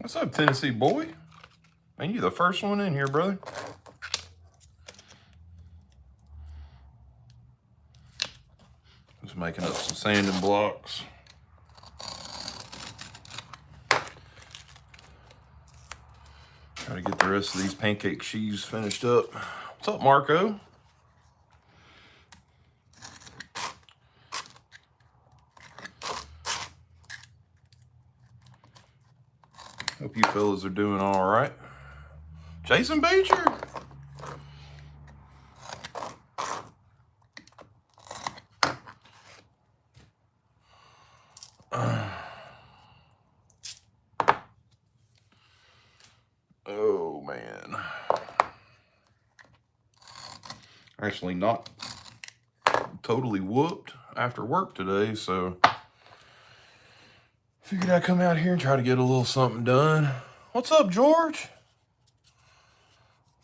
What's up, Tennessee boy? Man, you the first one in here, brother. Just making up some sanding blocks. Try to get the rest of these pancake sheaves finished up. What's up, Marco? Hope you fellas are doing all right. Jason Beecher. Oh, man. Actually not totally whooped after work today, so figured I'd come out here and try to get a little something done. What's up, George?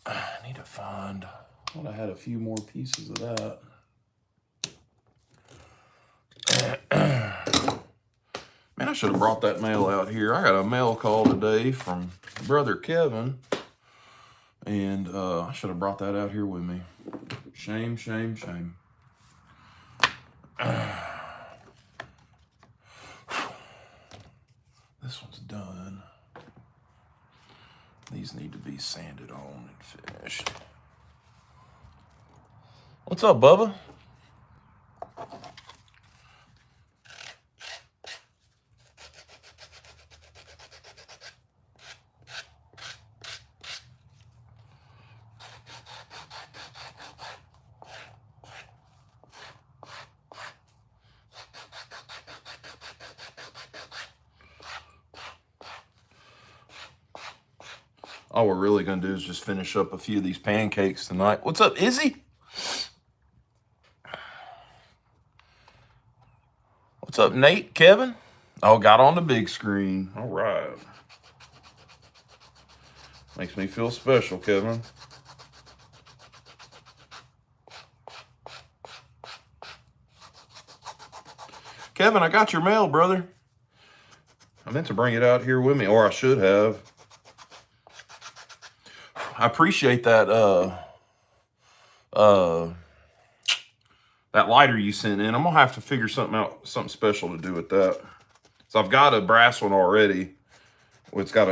I need to find, I thought I had a few more pieces of that. Man, I should have brought that mail out here. I got a mail call today from brother Kevin, and I should have brought that out here with me. Shame, shame, shame. This one's done. These need to be sanded on and finished. What's up, Bubba? All we're really going to do is just finish up a few of these pancakes tonight. What's up, Izzy? What's up, Nate? Kevin? Oh, got on the big screen. All right. Makes me feel special, Kevin. Kevin, I got your mail, brother. I meant to bring it out here with me, or I should have. I appreciate that that lighter you sent in. I'm gonna have to figure something out, something special to do with that. So I've got a brass one already. It's got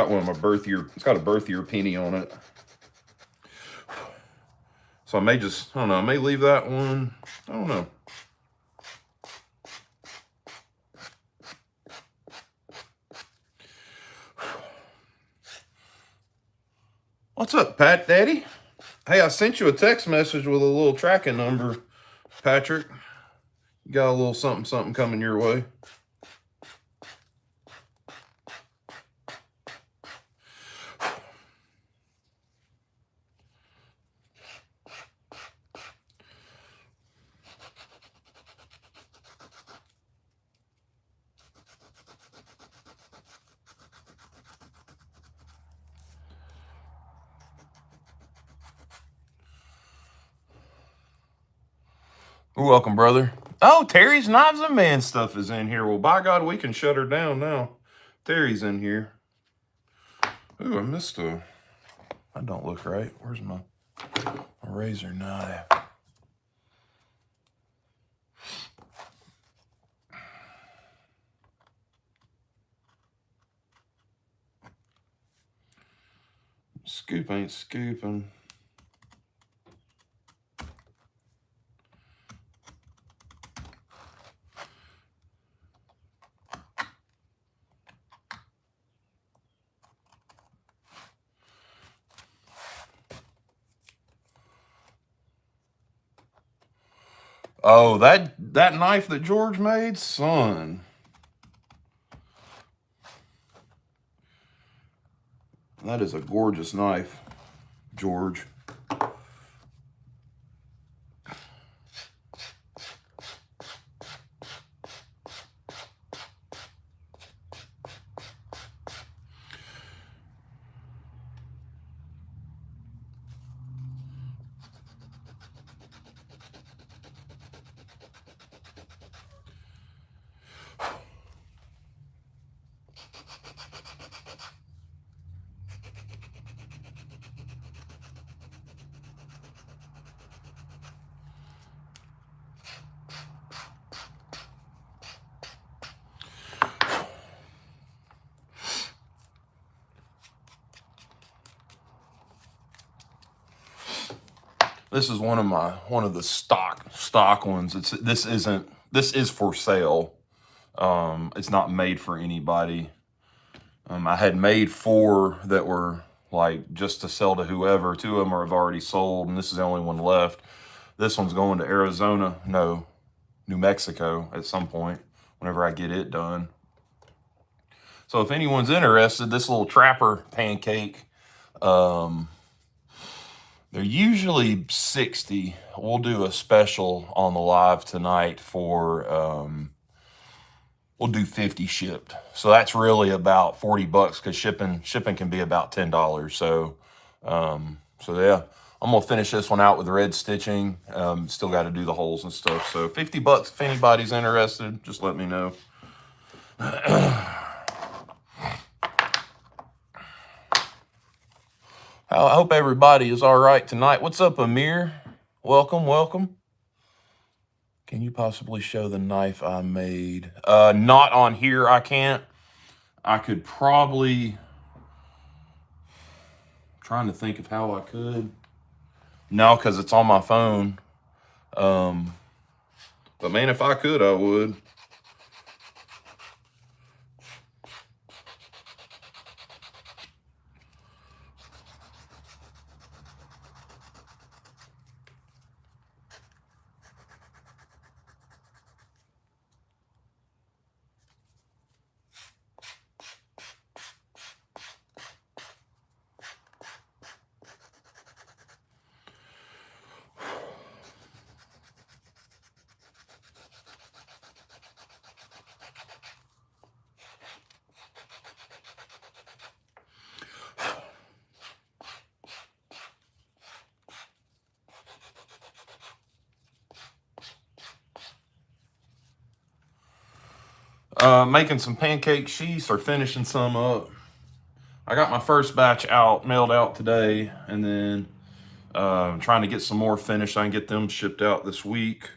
one of my birth year. It's got a birth year penny on it. So I may just, I don't know. I may leave that one. I don't know. What's up, Pat Daddy? Hey, I sent you a text message with a little tracking number, Patrick. You got a little something, something coming your way. You're welcome, brother. Oh, Terry's Knives and Man stuff is in here. Well, by God, we can shut her down now. Terry's in here. Ooh, I missed a... That don't look right. Where's my razor knife? Scoop ain't scooping. Oh, that knife that George made, son. That is a gorgeous knife, George. This is one of the stock ones. This is for sale. It's not made for anybody. I had made 4 that were like just to sell to whoever. 2 of them have already sold, and this is the only one left. This one's going to Arizona, no, New Mexico at some point whenever I get it done. So if anyone's interested, this little trapper pancake, they're usually 60. We'll do a special on the live tonight for, we'll do 50 shipped. So that's really about $40 because shipping can be about $10. So, so yeah, I'm gonna finish this one out with red stitching. Still got to do the holes and stuff. So $50 if anybody's interested, just let me know. I hope everybody is all right tonight. What's up, Amir? Welcome, welcome. Can you possibly show the knife I made? Not on here, I can't. I could probably, trying to think of how I could. No, because it's on my phone. But man, if I could, I would. Making some pancake sheets or finishing some up. I got my first batch mailed out today, and then trying to get some more finished. I can get them shipped out this week.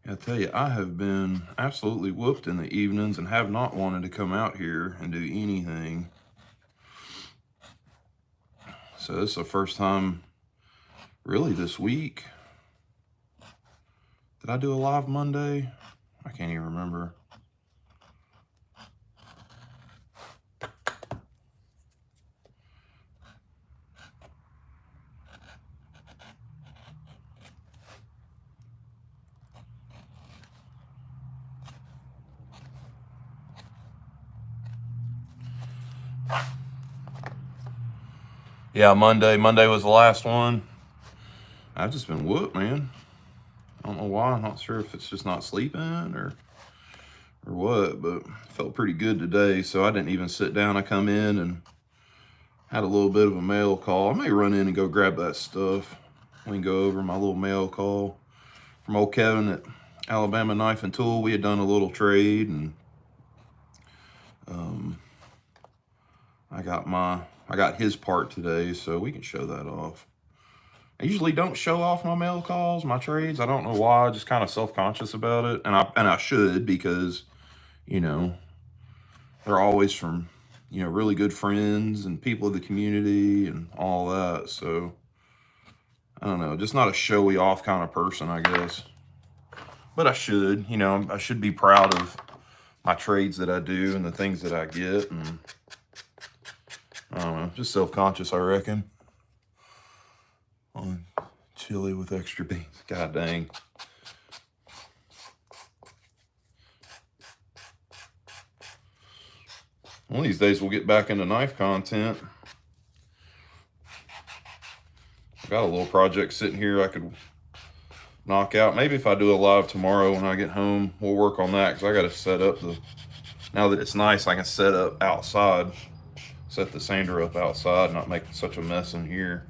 I tell you, I have been absolutely whooped in the evenings and have not wanted to come out here and do anything. So this is the first time really this week. Did I do a live Monday? I can't even remember. Yeah, Monday was the last one. I've just been whooped, man. I don't know why. I'm not sure if it's just not sleeping or what, but felt pretty good today. So I didn't even sit down. I come in and had a little bit of a mail call. I may run in and go grab that stuff. We can go over my little mail call from old Kevin at Alabama Knife and Tool. We had done a little trade, and I got his part today, so we can show that off. I usually don't show off my mail calls, my trades. I don't know why. Just kind of self-conscious about it, and I should, because you know they're always from really good friends and people of the community and all that. So I don't know, just not a showy off kind of person, I guess. But I should, you know, I should be proud of my trades that I do and the things that I get. And I don't know, just self-conscious, I reckon. On chili with extra beans. God dang. One of these days we'll get back into knife content. I've got a little project sitting here I could knock out. Maybe if I do a live tomorrow when I get home, we'll work on that, because I got to set up the, now that it's nice, I can set up outside, set the sander up outside, not make such a mess in here.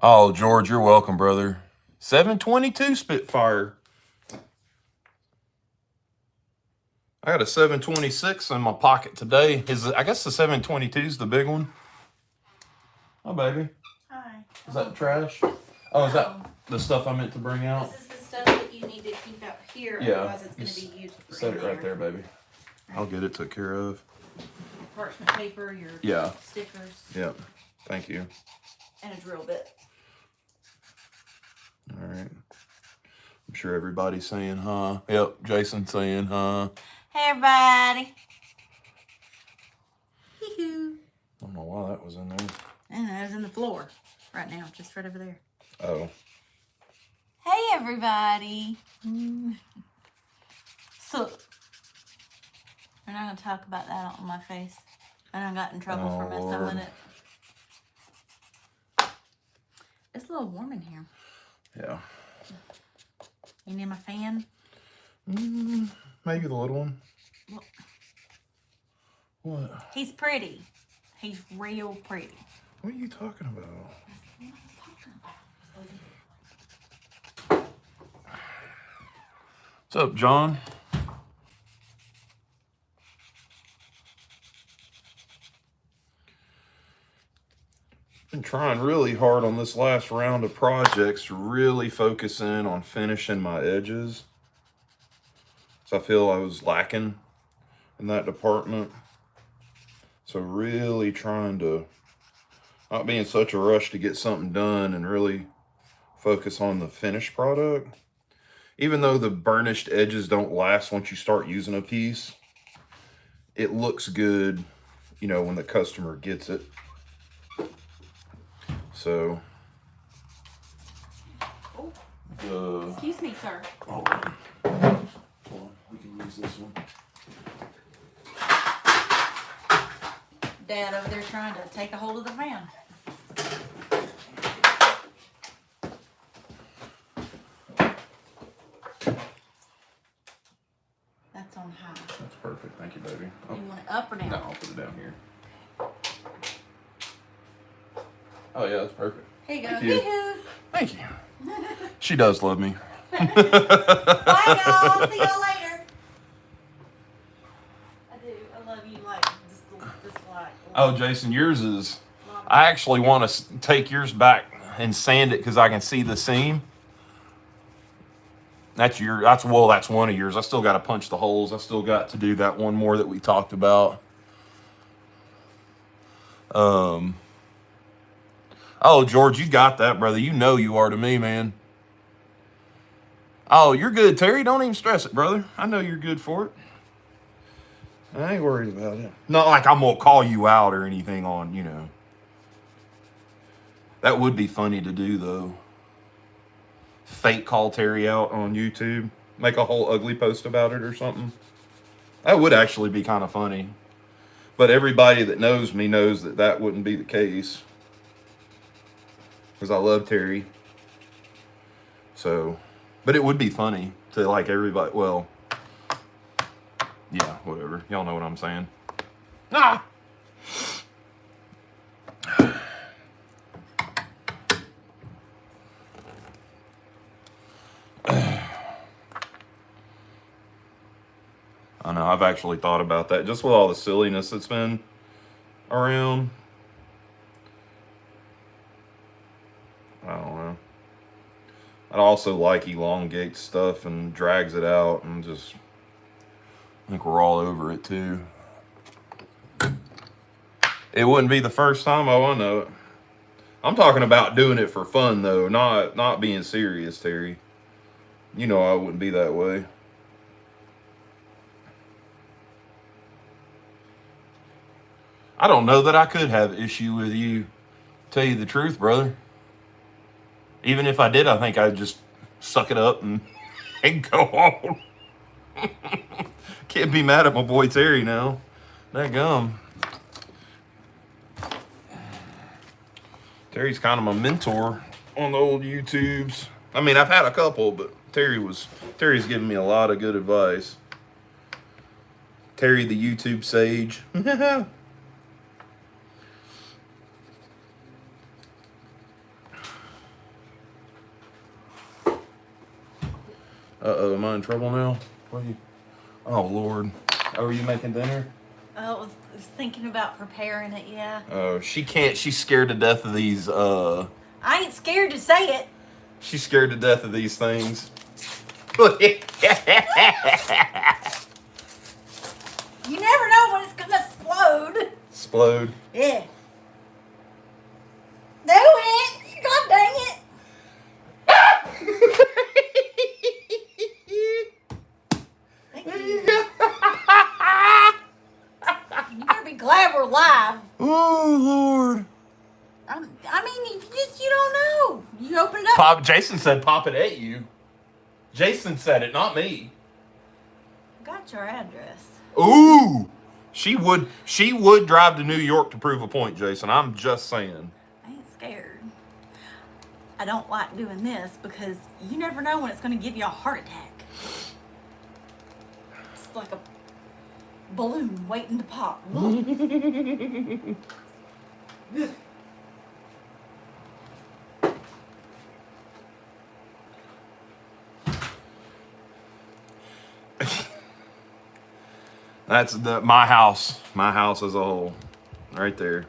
Oh, George, you're welcome, brother. 722 Spitfire. I got a 726 in my pocket today. I guess the 722 is the big one. Oh, baby. Hi. Is that trash? Oh, is that the stuff I meant to bring out? This is the stuff that you need to keep out here, Yeah. otherwise it's going to be used for Set it right there, baby. Right. I'll get it took care of. Parchment paper, your stickers. Yep. Thank you. And a drill bit. All right. I'm sure everybody's saying, huh? Yep. Jason's saying, huh? Hey, everybody. Hee-hoo. I don't know why that was in there. And that was in the floor right now, just right over there. Oh. Hey, everybody. So, we're not going to talk about that on my face. I done got in trouble for messing with it. It's a little warm in here. Yeah. You need my fan? Maybe the little one. What? He's pretty. He's real pretty. What are you talking about? What's up, John? Been trying really hard on this last round of projects to really focus in on finishing my edges. So I feel I was lacking in that department. So really trying to not be in such a rush to get something done and really focus on the finished product. Even though the burnished edges don't last once you start using a piece, it looks good, you know, when the customer gets it. So, Excuse me, sir. Hold on, we can use this one. Dad over there trying to take a hold of the fan. That's on high. That's perfect. Thank you, baby. You want it up or down? No, I'll put it down here. Oh, yeah, that's perfect. Here you go. Thank you. Hee-hoo. Thank you. She does love me. Bye, y'all. See y'all later. I do. I love you like just like. Oh, Jason, yours is... I actually want to take yours back and sand it because I can see the seam. That's one of yours. I still got to punch the holes. I still got to do that one more that we talked about. Oh, George, you got that, brother. You know you are to me, man. Oh, you're good, Terry. Don't even stress it, brother. I know you're good for it. I ain't worried about it. Not like I'm going to call you out or anything on, you know. That would be funny to do, though. Fake call Terry out on YouTube. Make a whole ugly post about it or something. That would actually be kind of funny. But everybody that knows me knows that that wouldn't be the case. Because I love Terry. So, but it would be funny to like everybody. Well, yeah, whatever. Y'all know what I'm saying. Ah! I know, I've actually thought about that. Just with all the silliness that's been around. I don't know. I'd also like elongates stuff and drags it out, and just I think we're all over it too. It wouldn't be the first time. Oh, I know it. I'm talking about doing it for fun though, not being serious, Terry. You know I wouldn't be that way. I don't know that I could have issue with you. Tell you the truth, brother. Even if I did, I think I'd just suck it up and, and go on. Can't be mad at my boy Terry now. That gum. Terry's kind of my mentor on the old YouTubes. I mean, I've had a couple, but Terry's given me a lot of good advice. Terry the YouTube sage. Uh-oh, am I in trouble now? What are you? Oh, Lord. Oh, are you making dinner? I was thinking about preparing it, yeah. Oh, she can't. She's scared to death of these, I ain't scared to say it. She's scared to death of these things. You never know when it's gonna explode. Explode. Yeah. No it! God dang it! Thank you. You better be glad we're live. Oh, Lord. I mean, you don't know. You open it up. Jason said pop it at you. Jason said it, not me. Got your address. Ooh. She would drive to New York to prove a point, Jason. I'm just saying. I ain't scared. I don't like doing this because you never know when it's going to give you a heart attack. It's like a balloon waiting to pop. That's my house. My house as a whole. Right there.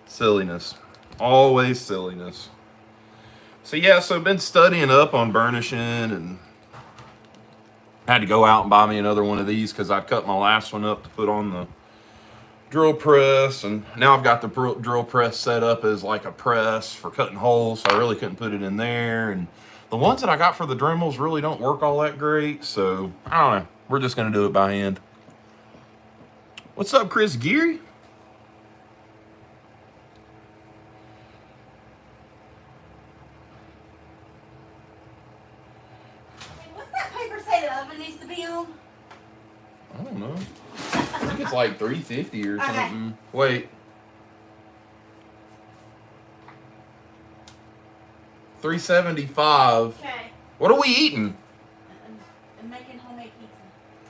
Silliness. Always silliness. So yeah, so I've been studying up on burnishing, and had to go out and buy me another one of these because I cut my last one up to put on the drill press, and now I've got the drill press set up as like a press for cutting holes, so I really couldn't put it in there. And the ones that I got for the Dremels really don't work all that great, so I don't know. We're just gonna do it by hand. What's up, Chris Geary? What's that paper say the oven needs to be on? I don't know. I think it's like 350 or Okay. something. Wait. 375. Okay. What are we eating? I'm making homemade pizza.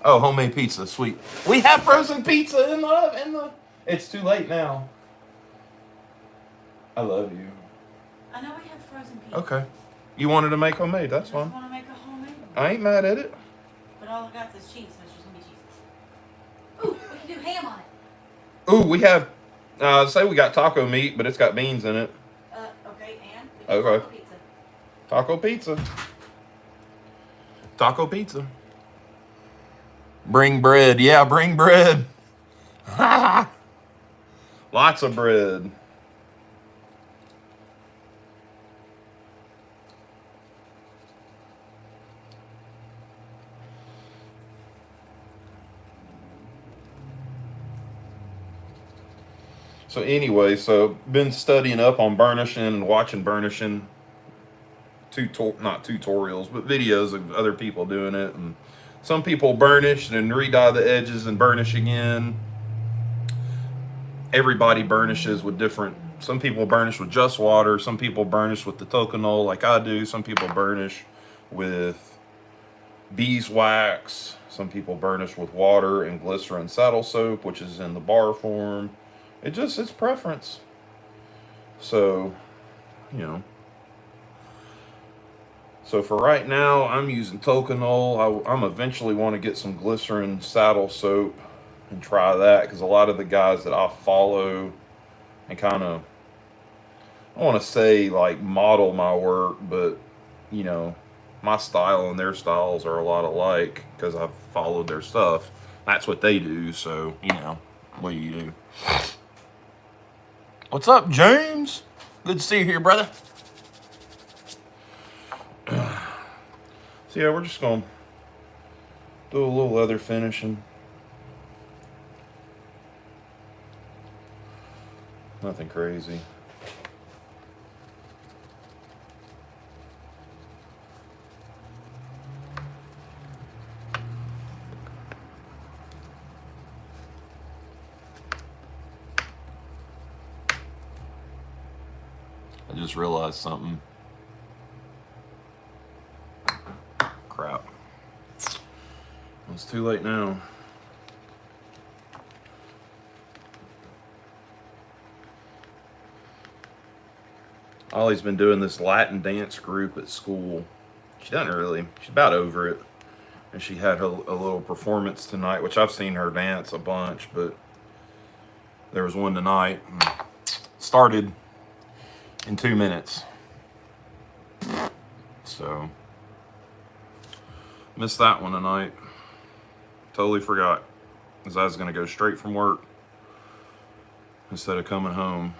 Oh, homemade pizza, sweet. We have frozen pizza in the. It's too late now. I love you. I know we have frozen pizza. Okay. You wanted to make homemade, that's I fine. just want to make a homemade one. I ain't mad at it. But all I got is cheese, so it's just going to be cheese. Ooh, we can do ham on it. Ooh, we have, say we got taco meat, but it's got beans in it. Okay, and we can Okay. taco pizza. Taco pizza. Taco pizza. Bring bread. Yeah, bring bread. Lots of bread. So anyway, so been studying up on burnishing and watching burnishing. Not tutorials, but videos of other people doing it. And some people burnish and re-dye the edges and burnish again. Everybody burnishes with different. Some people burnish with just water. Some people burnish with the toconol like I do. Some people burnish with beeswax. Some people burnish with water and glycerin saddle soap, which is in the bar form. It's preference. So, you know. So for right now, I'm using Toconol. I'm eventually want to get some glycerin saddle soap and try that, because a lot of the guys that I follow and kind of, I want to say like model my work, but you know, my style and their styles are a lot alike because I've followed their stuff. That's what they do, so you know, what do you do? What's up, James? Good to see you here, brother. So yeah, we're just gonna do a little leather finishing. Nothing crazy. I just realized something. Crap. It's too late now. Ollie's been doing this Latin dance group at school. She doesn't really, she's about over it. And she had a little performance tonight, which I've seen her dance a bunch, but there was one tonight. Started in 2 minutes. So, missed that one tonight. Totally forgot. Because I was going to go straight from work instead of coming home.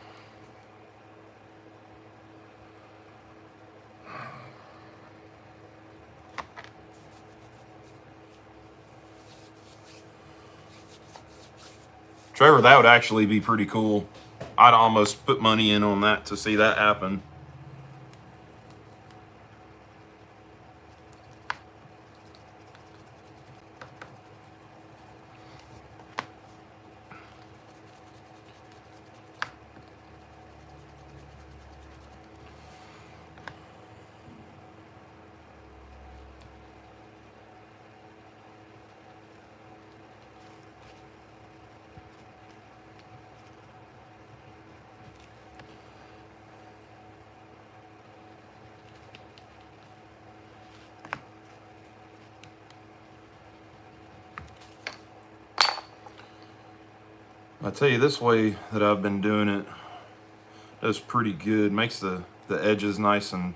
Trevor, that would actually be pretty cool. I'd almost put money in on that to see that happen. I tell you, this way that I've been doing it does pretty good. Makes the edges nice and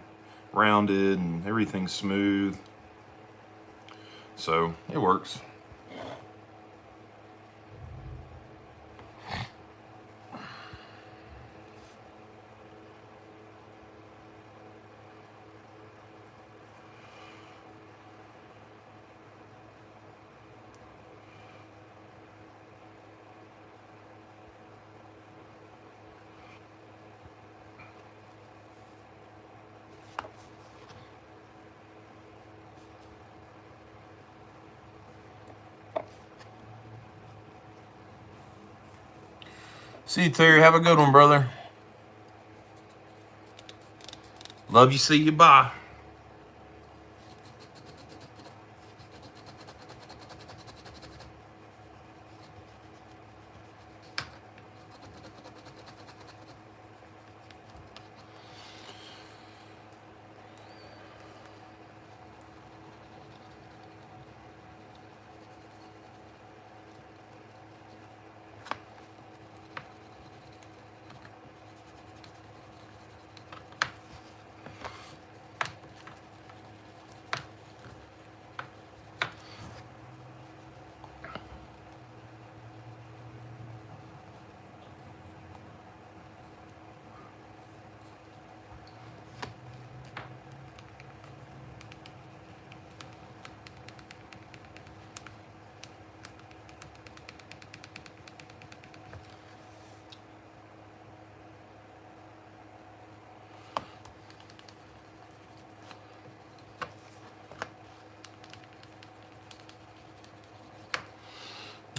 rounded and everything smooth. So it works. See you, Terry. Have a good one, brother. Love you. See you. Bye.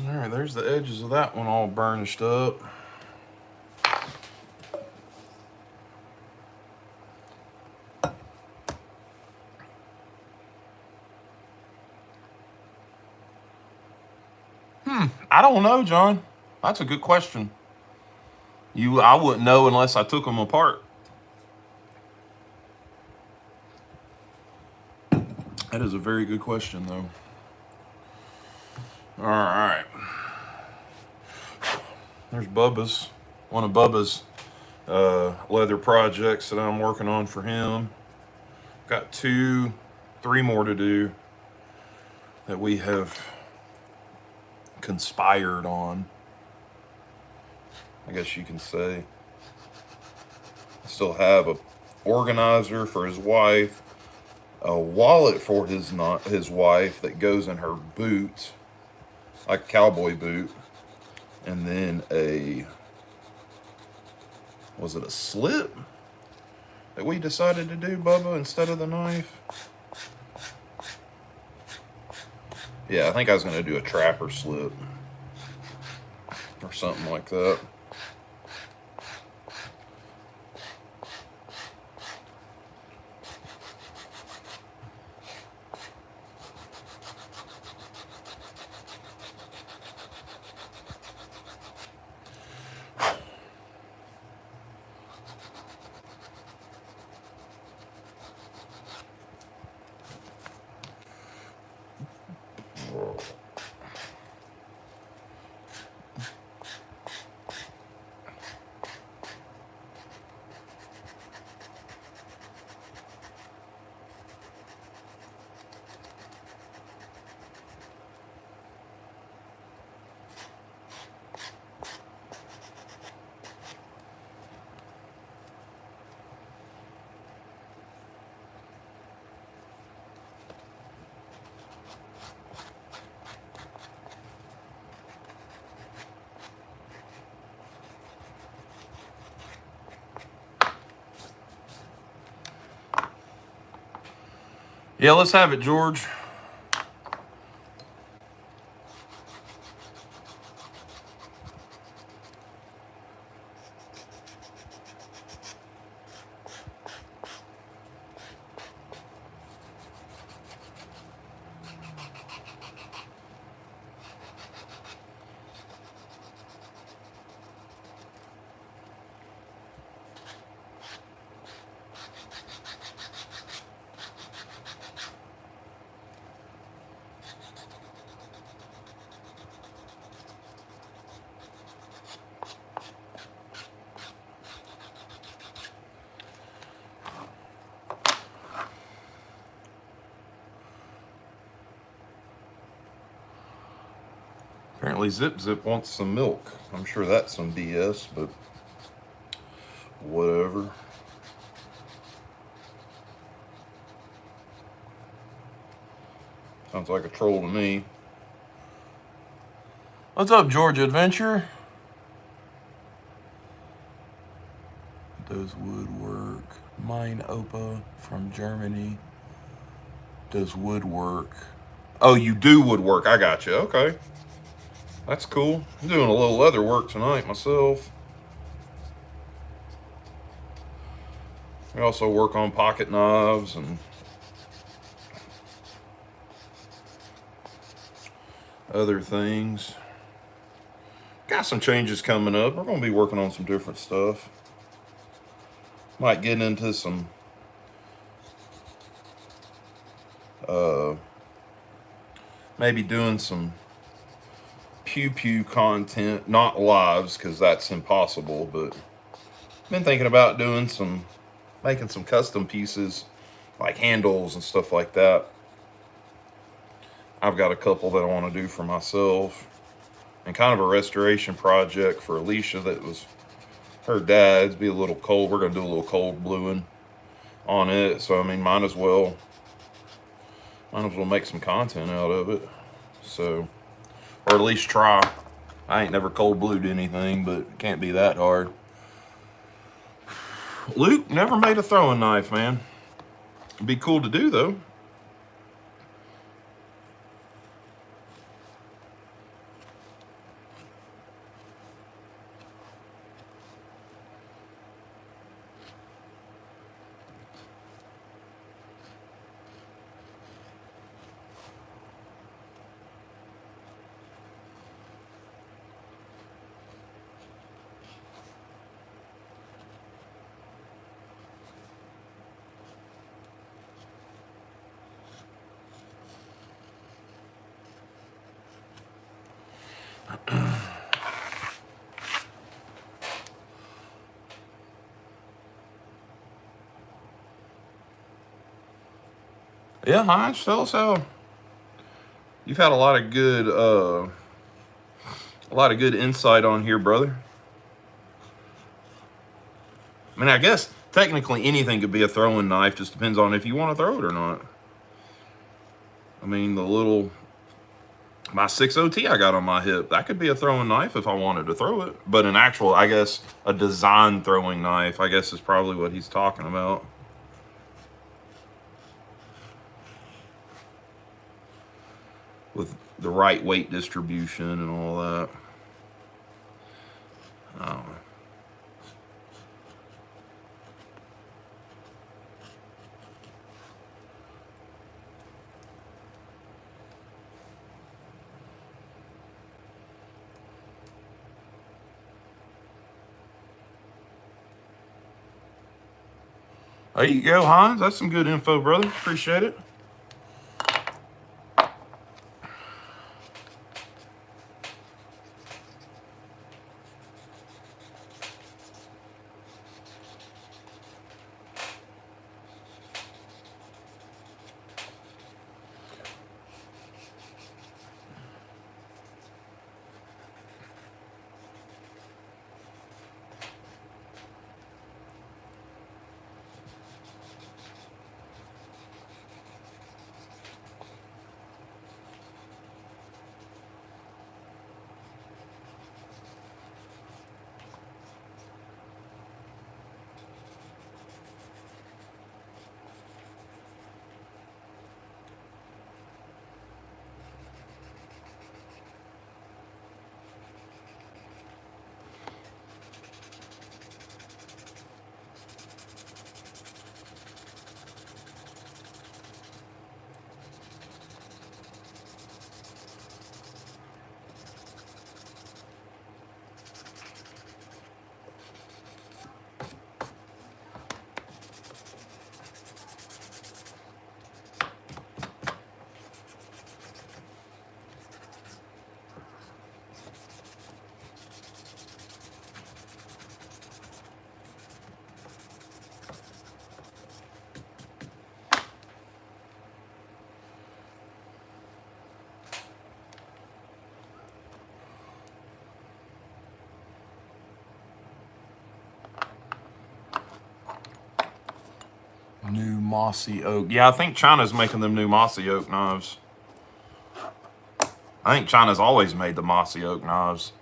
All right, there's the edges of that one all burnished up. I don't know, John. That's a good question. I wouldn't know unless I took them apart. That is a very good question, though. All right. There's Bubba's. One of Bubba's leather projects that I'm working on for him. Got 3 more to do that we have conspired on, I guess you can say. I still have a organizer for his wife, a wallet for his wife that goes in her boot, like a cowboy boot, and then was it a slip that we decided to do, Bubba, instead of the knife? Yeah, I think I was going to do a trapper slip or something like that. Yeah, let's have it, George. Apparently Zip Zip wants some milk. I'm sure that's some BS, but whatever. Sounds like a troll to me. What's up, Georgia Adventure? Does woodwork. Mine Opa from Germany. Does woodwork. Oh, you do woodwork. I got you. Okay. That's cool. I'm doing a little leather work tonight myself. We also work on pocket knives and other things. Got some changes coming up. We're going to be working on some different stuff. Might get into some maybe doing some pew content, not lives because that's impossible, but been thinking about making some custom pieces like handles and stuff like that. I've got a couple that I want to do for myself, and kind of a restoration project for Alicia that was her dad's. Be a little cold. We're going to do a little cold bluing on it, so I mean might as well make some content out of it. So, or at least try. I ain't never cold blued anything, but it can't be that hard. Luke never made a throwing knife, man. It'd be cool to do though. Yeah, Heinz, tell us how. You've had a lot of good insight on here, brother. I mean, I guess technically anything could be a throwing knife. Just depends on if you want to throw it or not. I mean, my 6OT I got on my hip, that could be a throwing knife if I wanted to throw it. But an actual, I guess, a design throwing knife, I guess is probably what he's talking about. With the right weight distribution and all that. I don't know. There you go, Heinz. That's some good info, brother. Appreciate it. New mossy oak. Yeah, I think China's making them new mossy oak knives. I think China's always made the mossy oak knives.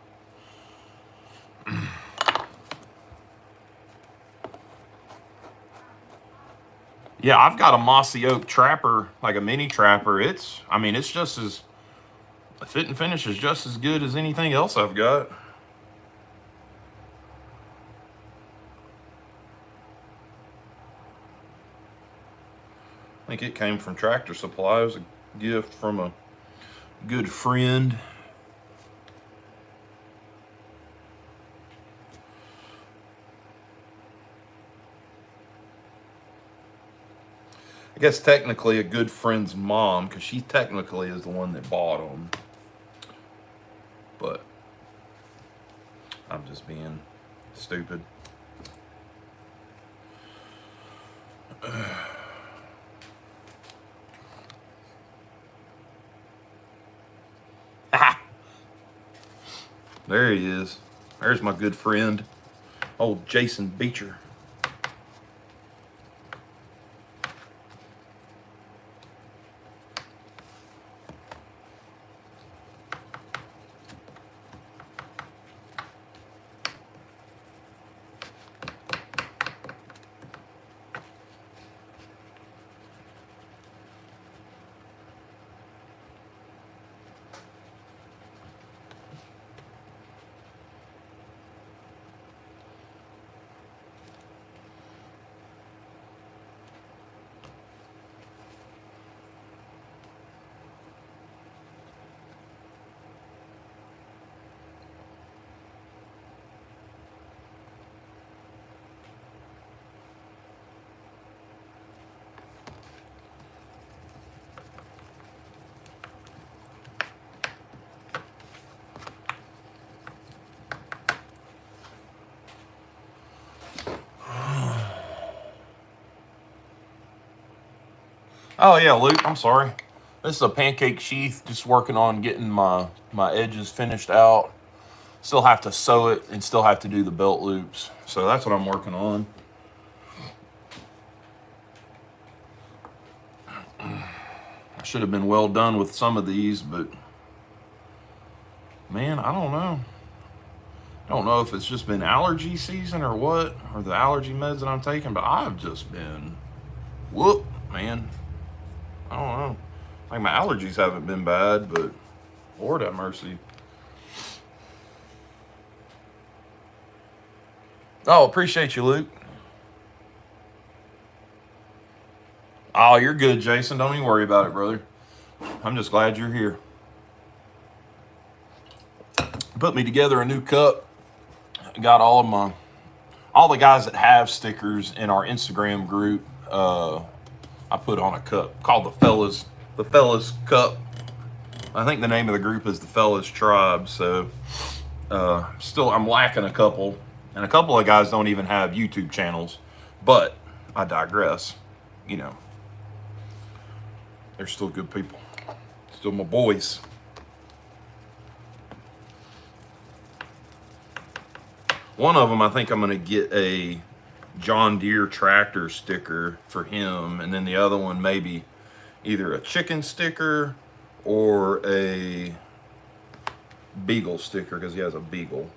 Yeah, I've got a mossy oak trapper, like a mini trapper. I mean, it's just as, the fit and finish is just as good as anything else I've got. I think it came from Tractor Supply. It was a gift from a good friend. I guess technically a good friend's mom, because she technically is the one that bought them. But I'm just being stupid. There he is. There's my good friend, old Jason Beecher. Oh yeah, Luke, I'm sorry. This is a pancake sheath, just working on getting my edges finished out. Still have to sew it and still have to do the belt loops. So that's what I'm working on. I should have been well done with some of these, but man, I don't know. I don't know if it's just been allergy season or what, or the allergy meds that I'm taking, but I've just been whoop, man. I don't know. Like my allergies haven't been bad, but Lord have mercy. Oh, appreciate you, Luke. Oh, you're good, Jason. Don't even worry about it, brother. I'm just glad you're here. Put me together a new cup. Got all the guys that have stickers in our Instagram group. I put on a cup called the Fellas Cup. I think the name of the group is the Fellas Tribe. So still, I'm lacking a couple, and a couple of guys don't even have YouTube channels. But I digress. You know, they're still good people. Still my boys. One of them, I think I'm going to get a John Deere tractor sticker for him. And then the other one, maybe either a chicken sticker or a beagle sticker because he has a beagle.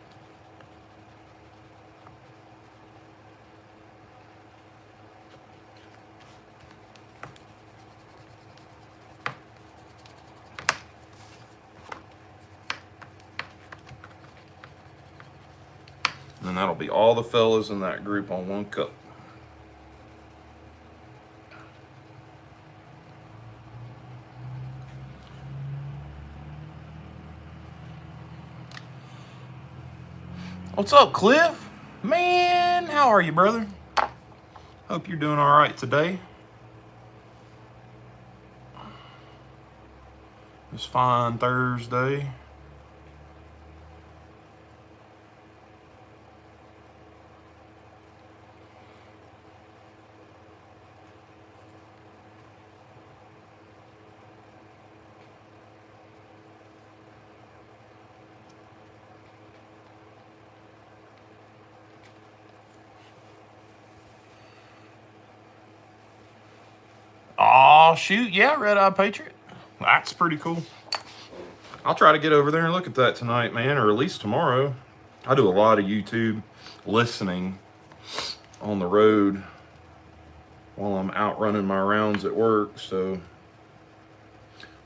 And that'll be all the fellas in that group on one cup. What's up, Cliff? Man, how are you, brother? Hope you're doing all right today. This fine Thursday. Oh, shoot. Yeah, Red Eye Patriot. That's pretty cool. I'll try to get over there and look at that tonight, man, or at least tomorrow. I do a lot of YouTube listening on the road while I'm out running my rounds at work. So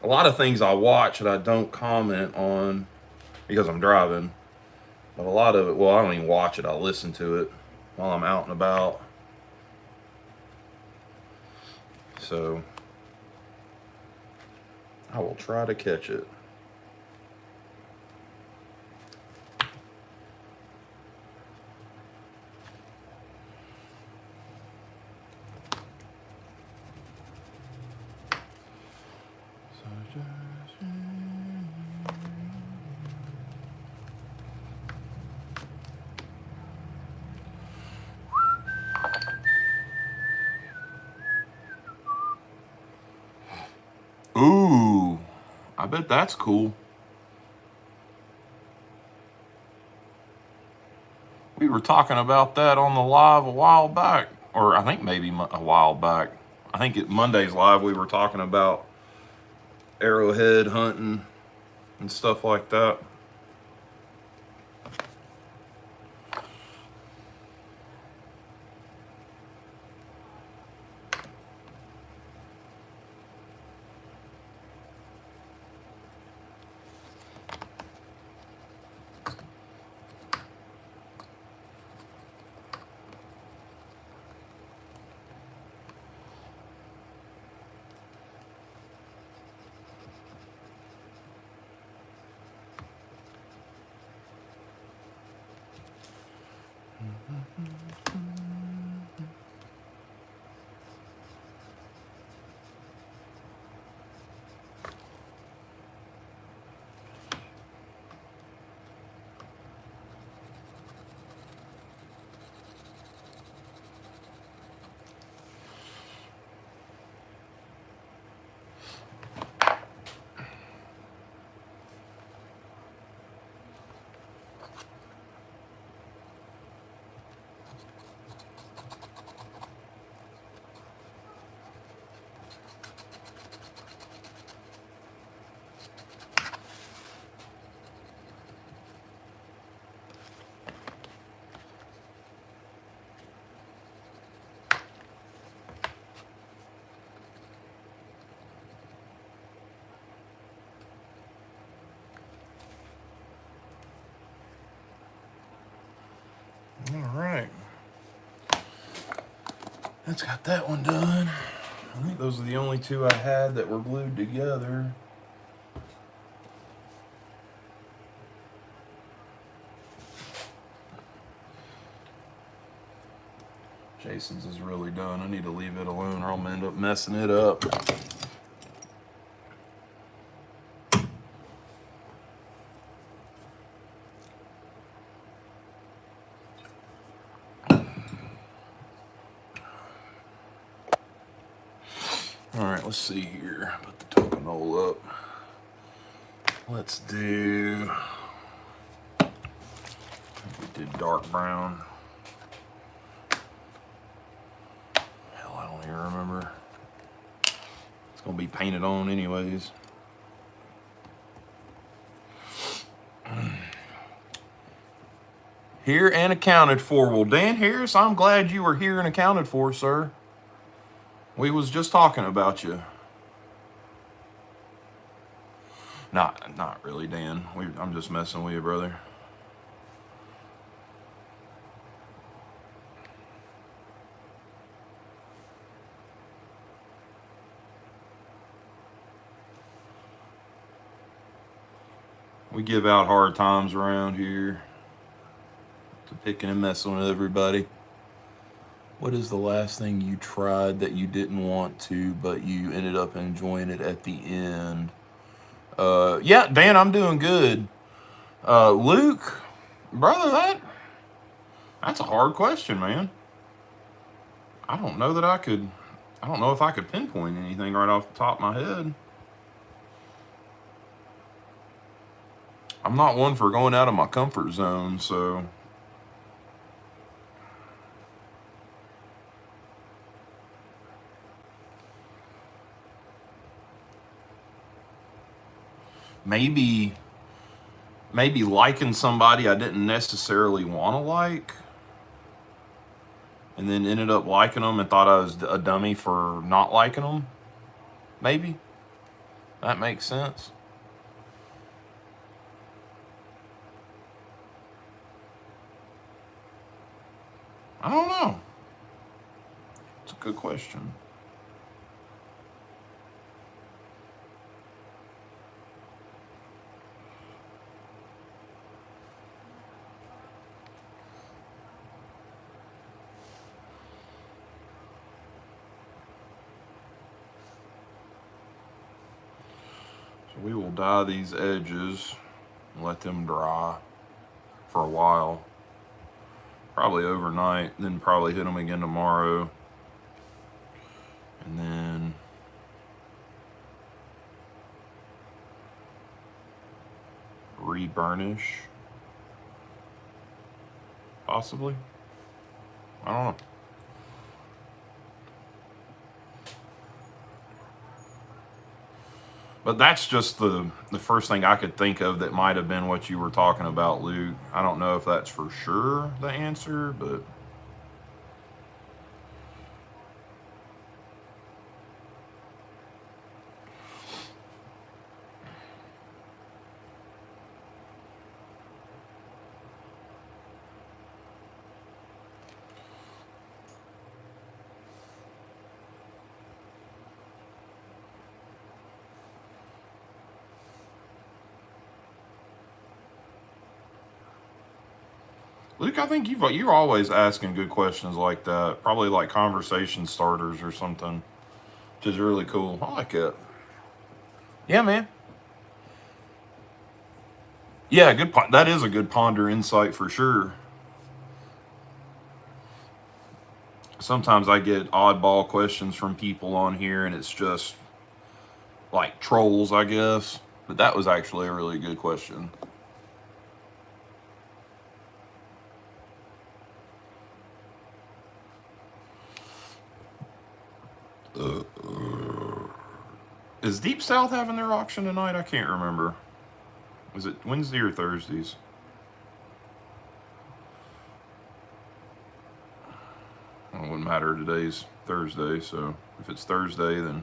a lot of things I watch that I don't comment on because I'm driving. But a lot of it, well, I don't even watch it. I listen to it while I'm out and about. So I will try to catch it. Ooh, I bet that's cool. We were talking about that on the live a while back, or I think maybe a while back. I think at Monday's live we were talking about arrowhead hunting and stuff like that. That's got that one done. I think those are the only two I had that were glued together. Jason's is really done. I need to leave it alone or I'm gonna end up messing it up. All right, let's see here. Put the token hole up. Let's do. We did dark brown. Hell, I don't even remember. It's gonna be painted on anyways. Here and accounted for. Well, Dan Harris, I'm glad you were here and accounted for, sir. We was just talking about you. Not really, Dan. I'm just messing with you, brother. We give out hard times around here to picking and messing with everybody. What is the last thing you tried that you didn't want to, but you ended up enjoying it at the end? Yeah, Dan, I'm doing good. Luke, brother, that's a hard question, man. I don't know if I could pinpoint anything right off the top of my head. I'm not one for going out of my comfort zone, so. Maybe liking somebody I didn't necessarily want to like, and then ended up liking them and thought I was a dummy for not liking them. Maybe. That makes sense. I don't know. It's a good question. So we will dye these edges and let them dry for a while. Probably overnight, then probably hit them again tomorrow. And then re-burnish. Possibly. I don't know. But that's just the first thing I could think of that might have been what you were talking about, Luke. I don't know if that's for sure the answer, but. Luke, I think you're always asking good questions like that. Probably like conversation starters or something, which is really cool. I like it. Yeah, man. Yeah, that is a good ponder insight for sure. Sometimes I get oddball questions from people on here, and it's just like trolls, I guess. But that was actually a really good question. Is Deep South having their auction tonight? I can't remember. Is it Wednesday or Thursdays? Well, it wouldn't matter. Today's Thursday, so if it's Thursday, then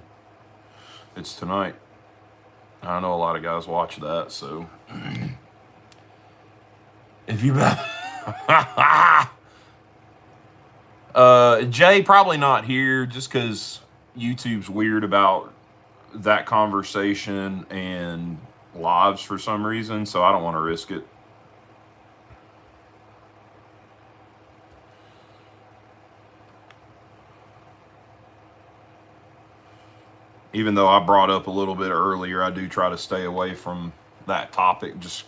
it's tonight. I know a lot of guys watch that, so if you Jay probably not here just because YouTube's weird about that conversation and lives for some reason, so I don't want to risk it. Even though I brought up a little bit earlier, I do try to stay away from that topic. Just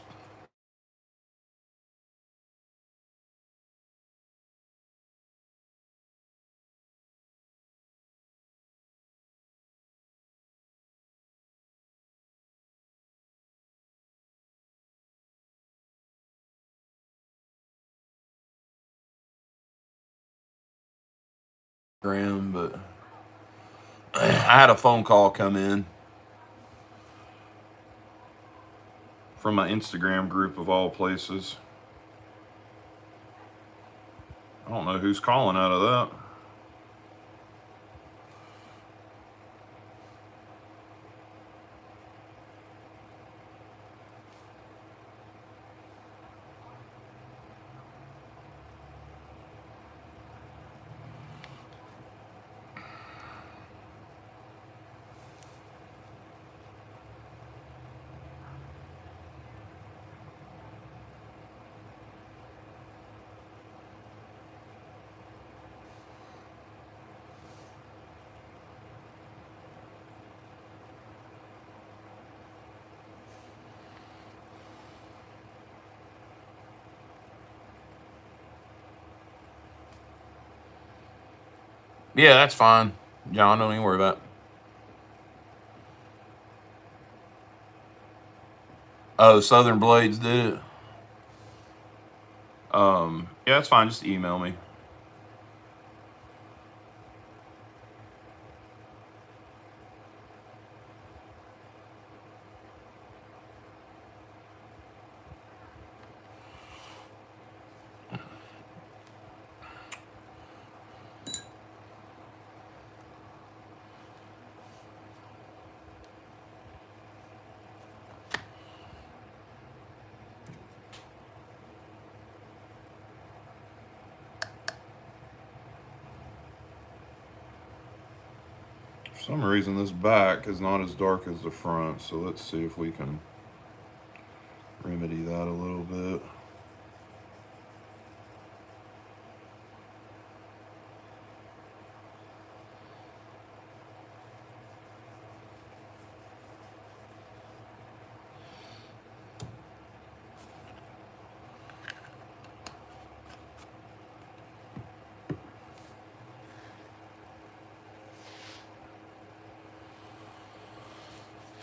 Graham, but I had a phone call come in from my Instagram group of all places. I don't know who's calling out of that. Yeah, that's fine. John, don't even worry about it. Oh, Southern Blades did it. Yeah, that's fine. Just email me. For some reason, this back is not as dark as the front, so let's see if we can remedy that a little bit.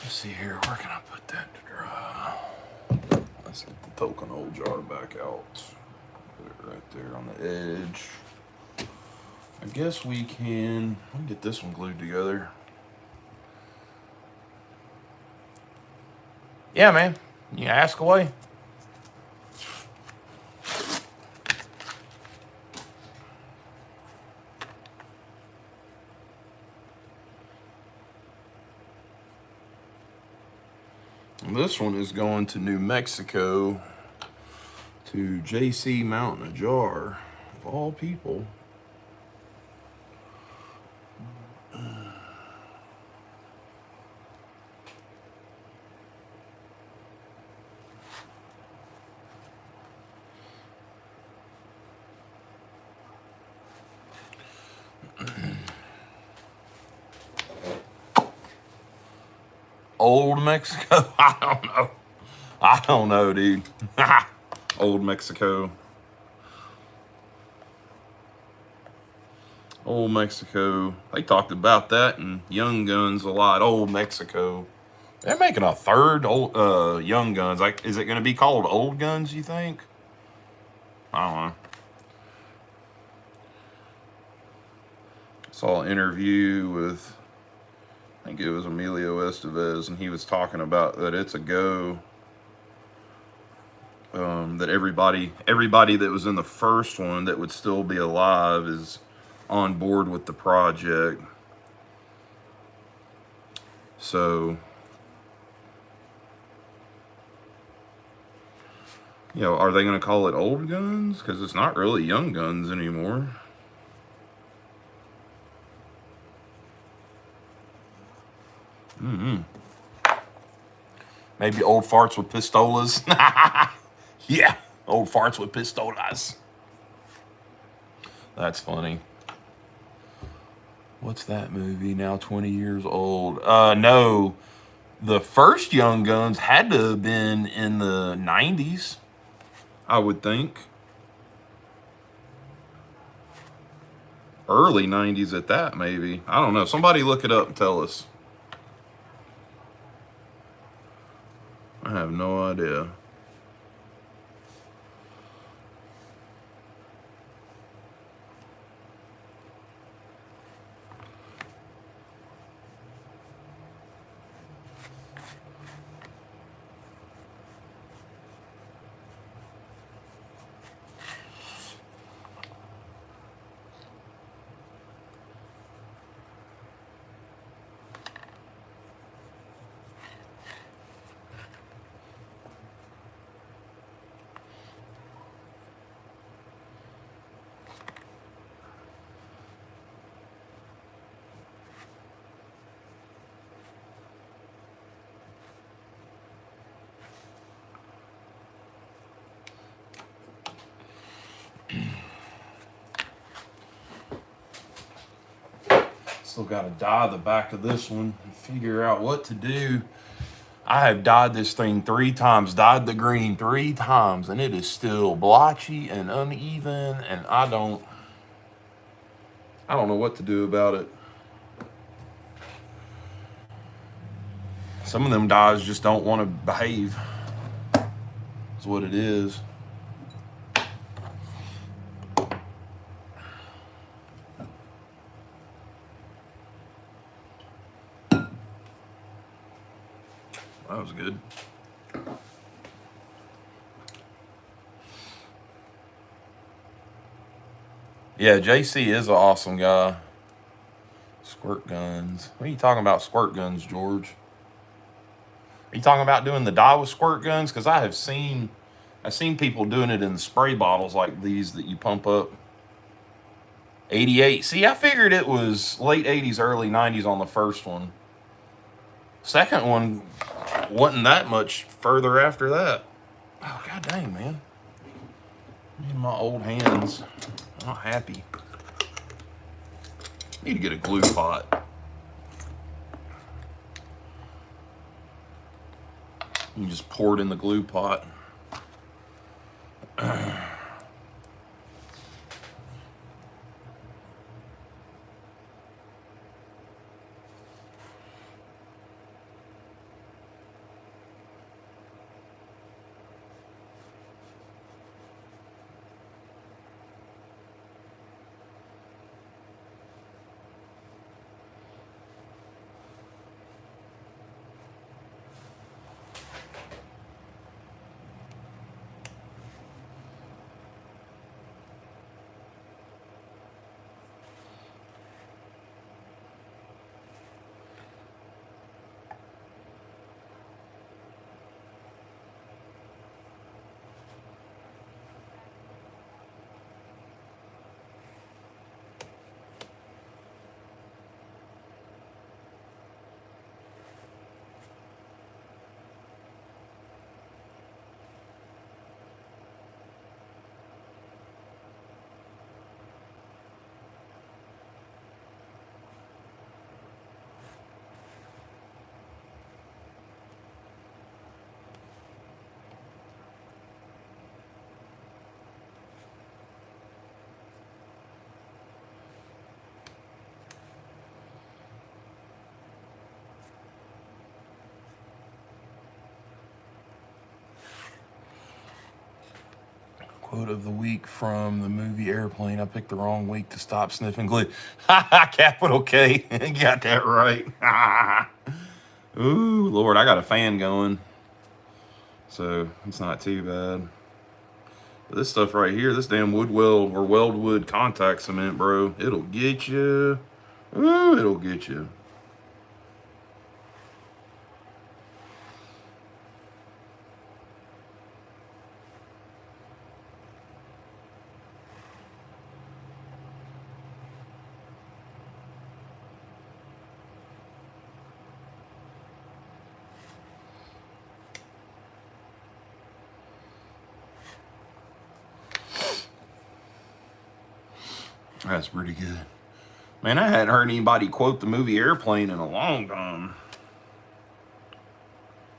Let's see here, where can I put that to dry? Let's get the token old jar back out. Put it right there on the edge. I guess we can, let me get this one glued together. Yeah, man, you ask away. This one is going to New Mexico to JC Mountain, a jar of all people. Old Mexico? I don't know. I don't know, dude. Old Mexico. Old Mexico. They talked about that in Young Guns a lot. Old Mexico. They're making a third old Young Guns. Like, is it going to be called Old Guns, you think? I don't know. Saw an interview with, I think it was Emilio Estevez, and he was talking about that it's a go. That everybody that was in the first one that would still be alive is on board with the project. So, you know, are they going to call it Old Guns? Because it's not really Young Guns anymore. Maybe old farts with pistolas. Yeah, old farts with pistolas. That's funny. What's that movie now? 20 years old. No, the first Young Guns had to have been in the 90s, I would think. Early 90s at that, maybe. I don't know. Somebody look it up and tell us. I have no idea. Still got to dye the back of this one and figure out what to do. I have dyed this thing 3 times, dyed the green 3 times, and it is still blotchy and uneven, and I don't know what to do about it. Some of them dyes just don't want to behave. That's what it is. That was good. Yeah, JC is an awesome guy. Squirt guns. What are you talking about, squirt guns, George? Are you talking about doing the dye with squirt guns? Because I've seen people doing it in the spray bottles like these that you pump up. 88. See, I figured it was late 80s, early 90s on the first one. Second one wasn't that much further after that. Oh, god dang, man. In my old hands. I'm not happy. Need to get a glue pot. You can just pour it in the glue pot. Quote of the week from the movie Airplane. I picked the wrong week to stop sniffing glue. Ha ha, capital K. Got that right. Ooh, Lord, I got a fan going. So it's not too bad. But this stuff right here, this damn wood weld or weldwood contact cement, bro, it'll get you. Ooh, it'll get you. That's pretty good. Man, I hadn't heard anybody quote the movie Airplane in a long time.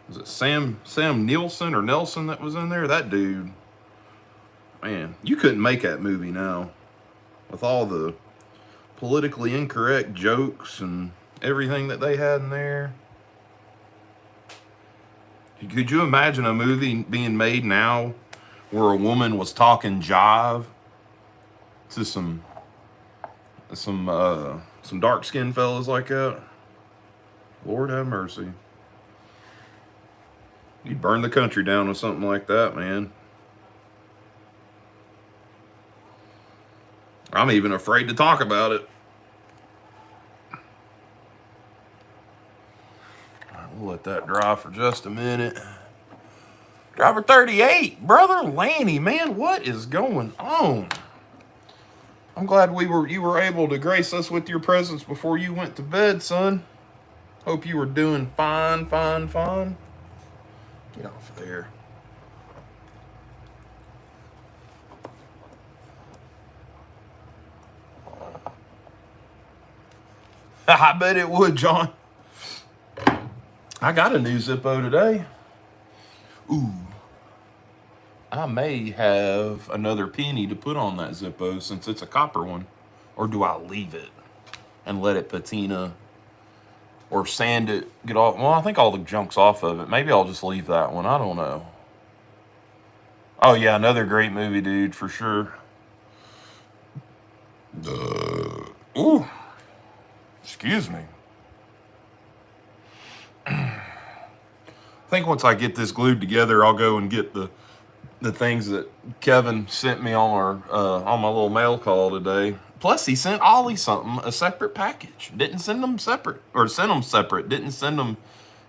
Was it Sam Nielsen or Nelson that was in there? That dude. Man, you couldn't make that movie now. With all the politically incorrect jokes and everything that they had in there. Could you imagine a movie being made now where a woman was talking jive to some dark-skinned fellas like that? Lord have mercy. You'd burn the country down with something like that, man. I'm even afraid to talk about it. All right, we'll let that dry for just a minute. Driver 38, Brother Lanny, man, what is going on? I'm glad you were able to grace us with your presence before you went to bed, son. Hope you were doing fine. Get off there. I bet it would, John. I got a new Zippo today. Ooh. I may have another penny to put on that Zippo since it's a copper one. Or do I leave it and let it patina or sand it, get off? Well, I think all the junk's off of it. Maybe I'll just leave that one. I don't know. Oh, yeah, another great movie, dude, for sure. Ooh. Excuse me. I think once I get this glued together, I'll go and get the things that Kevin sent me on my little mail call today. Plus, he sent Ollie something, a separate package. Didn't send them separate, or sent them separate. Didn't send them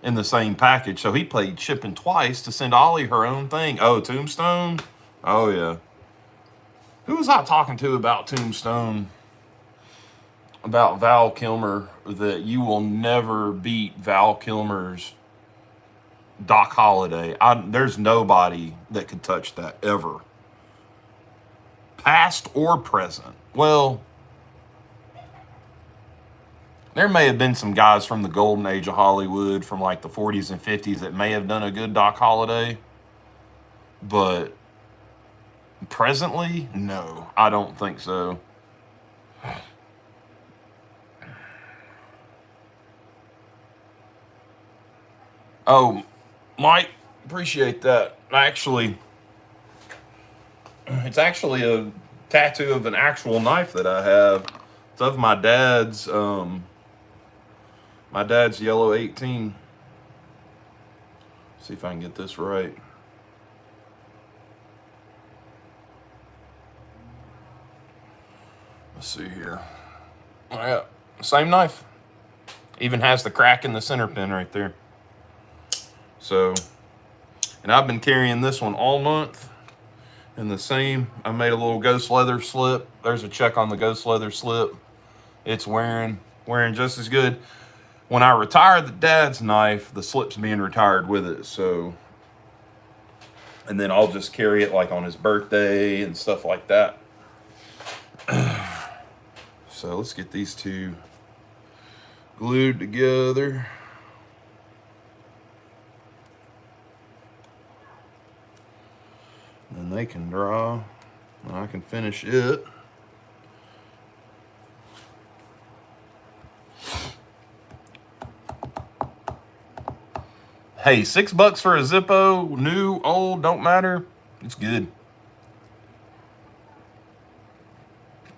in the same package. So he played shipping twice to send Ollie her own thing. Oh, Tombstone? Oh, yeah. Who was I talking to about Tombstone? About Val Kilmer, that you will never beat Val Kilmer's Doc Holliday. There's nobody that could touch that ever. Past or present. Well, there may have been some guys from the golden age of Hollywood from like the 40s and 50s that may have done a good Doc Holliday. But presently, no, I don't think so. Oh, Mike, appreciate that. It's actually a tattoo of an actual knife that I have. It's of my dad's yellow 18. See if I can get this right. Let's see here. Oh, yeah, same knife. Even has the crack in the center pin right there. So, and I've been carrying this one all month. And the same, I made a little ghost leather slip. There's a check on the ghost leather slip. It's wearing just as good. When I retire the dad's knife, the slip's being retired with it. So, and then I'll just carry it like on his birthday and stuff like that. So let's get these two glued together. And they can dry, and I can finish it. Hey, $6 for a Zippo, new, old, don't matter. It's good.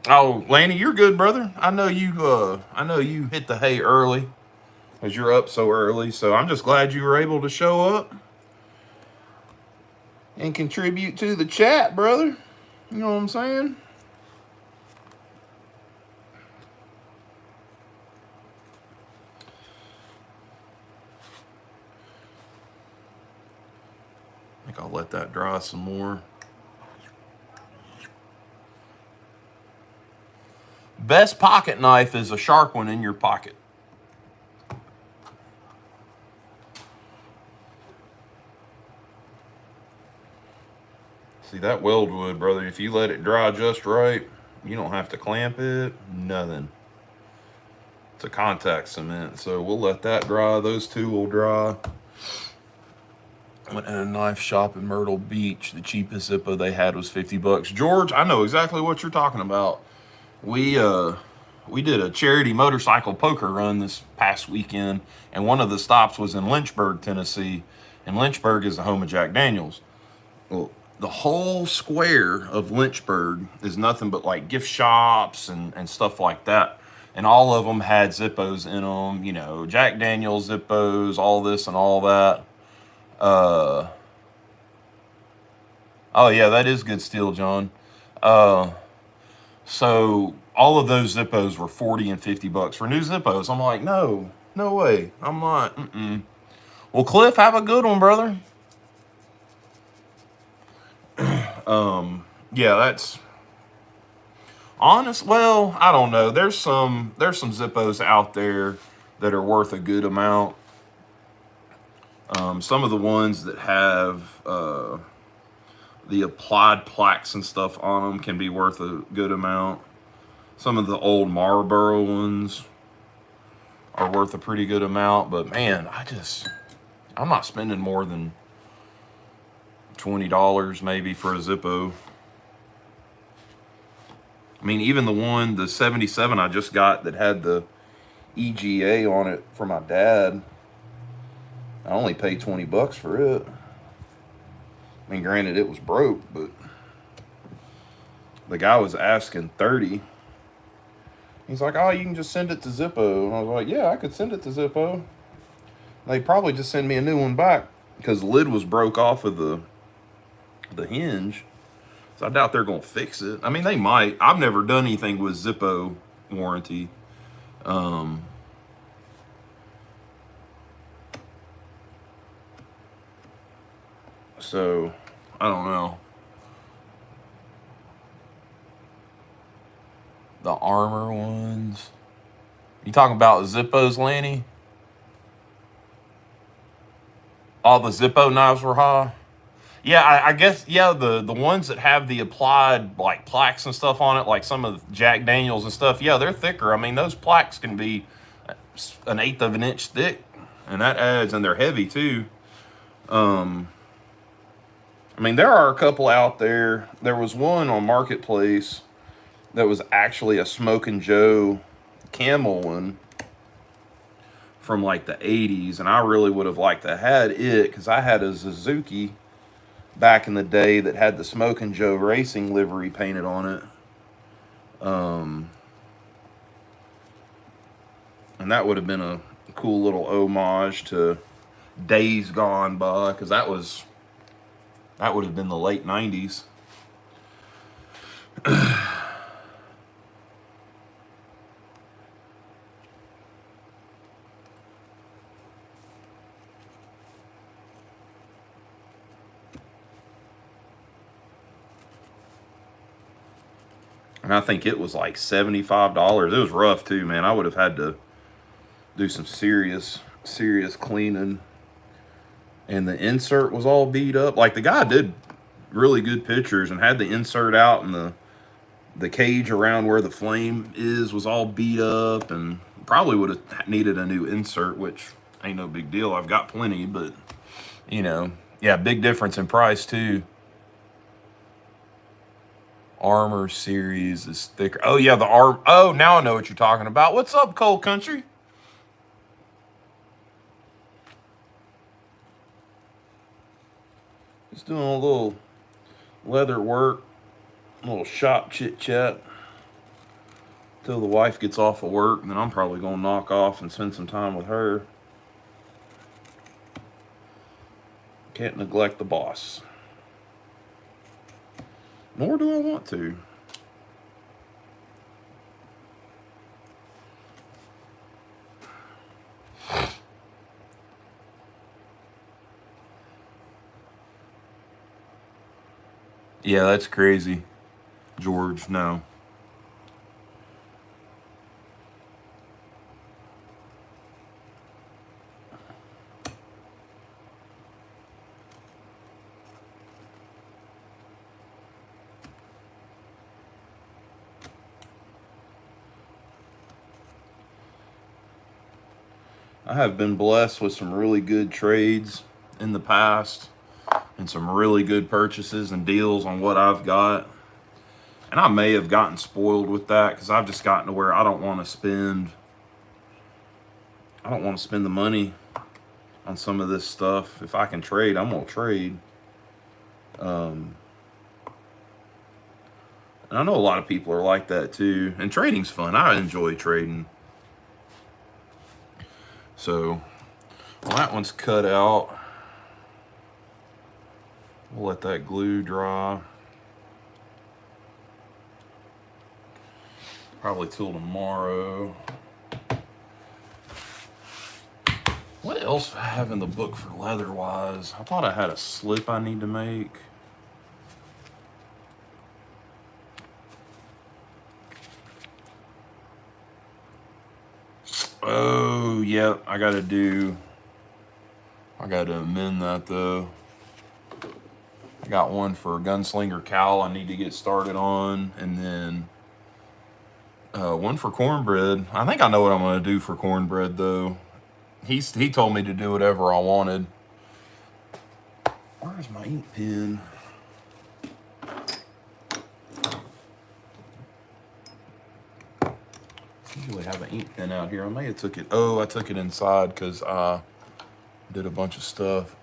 Oh, Lanny, you're good, brother. I know you hit the hay early, as you're up so early. So I'm just glad you were able to show up and contribute to the chat, brother. You know what I'm saying? I think I'll let that dry some more. Best pocket knife is a sharp one in your pocket. See, that weldwood, brother, if you let it dry just right, You don't have to clamp it, nothing. It's a contact cement, so we'll let that dry. Those two will dry. Went in a knife shop in Myrtle Beach. The cheapest Zippo they had was $50. George, I know exactly what you're talking about. We did a charity motorcycle poker run this past weekend, and one of the stops was in Lynchburg, Tennessee. And Lynchburg is the home of Jack Daniels. Well, the whole square of Lynchburg is nothing but like gift shops and stuff like that. And all of them had Zippos in them, you know, Jack Daniels Zippos, all this and all that. Oh yeah, that is good steel, John. So all of those Zippos were 40 and $50 for new Zippos. I'm like, no way. I'm not. Well, Cliff, have a good one, brother. Yeah, that's honest. Well, I don't know. There's some Zippos out there that are worth a good amount. Some of the ones that have the applied plaques and stuff on them can be worth a good amount. Some of the old Marlboro ones are worth a pretty good amount, but man, I'm not spending more than $20 maybe for a Zippo. I mean, even the 77 I just got that had the EGA on it for my dad, I only paid $20 for it. I mean, granted, it was broke, but the guy was asking 30. He's like, oh, you can just send it to Zippo. And I was like, yeah, I could send it to Zippo. They probably just send me a new one back because the lid was broke off of the hinge. So I doubt they're going to fix it. I mean, they might. I've never done anything with Zippo warranty. So I don't know. The armor ones. You talking about Zippos, Lanny? All the Zippo knives were high. Yeah, I guess, yeah, the ones that have the applied like plaques and stuff on it, like some of Jack Daniels and stuff, yeah, they're thicker. I mean, those plaques can be an eighth of an inch thick, and that adds, and they're heavy too. I mean, there are a couple out there. There was one on Marketplace that was actually a Smokin' Joe Camel one from like the 80s, and I really would have liked to had it because I had a Suzuki back in the day that had the Smokin' Joe Racing livery painted on it. And that would have been a cool little homage to days gone by, because that would have been the late 90s. And I think it was like $75. It was rough too, man. I would have had to do some serious cleaning. And the insert was all beat up. Like, the guy did really good pictures and had the insert out, and the cage around where the flame was all beat up, and probably would have needed a new insert, which ain't no big deal. I've got plenty, but you know, yeah, big difference in price too. Armor series is thicker. Oh yeah, the arm. Oh, now I know what you're talking about. What's up, Cold Country? Just doing a little leather work, a little shop chit chat till the wife gets off of work, and then I'm probably gonna knock off and spend some time with her. Can't neglect the boss. Nor do I want to. Yeah, that's crazy, George. No. I have been blessed with some really good trades in the past and some really good purchases and deals on what I've got. And I may have gotten spoiled with that because I've just gotten to where I don't want to spend the money on some of this stuff. If I can trade, I'm gonna trade. And I know a lot of people are like that too. And trading's fun. I enjoy trading. So, well, that one's cut out. We'll let that glue dry. Probably till tomorrow. What else do I have in the book for leather-wise? I thought I had a slip I need to make. Oh, yep. I gotta amend that though. I got one for Gunslinger Cowl I need to get started on, and then one for cornbread. I think I know what I'm gonna do for cornbread though. He told me to do whatever I wanted. Where's my ink pen? Usually have an ink pen out here. I may have took it. Oh, I took it inside because I did a bunch of stuff.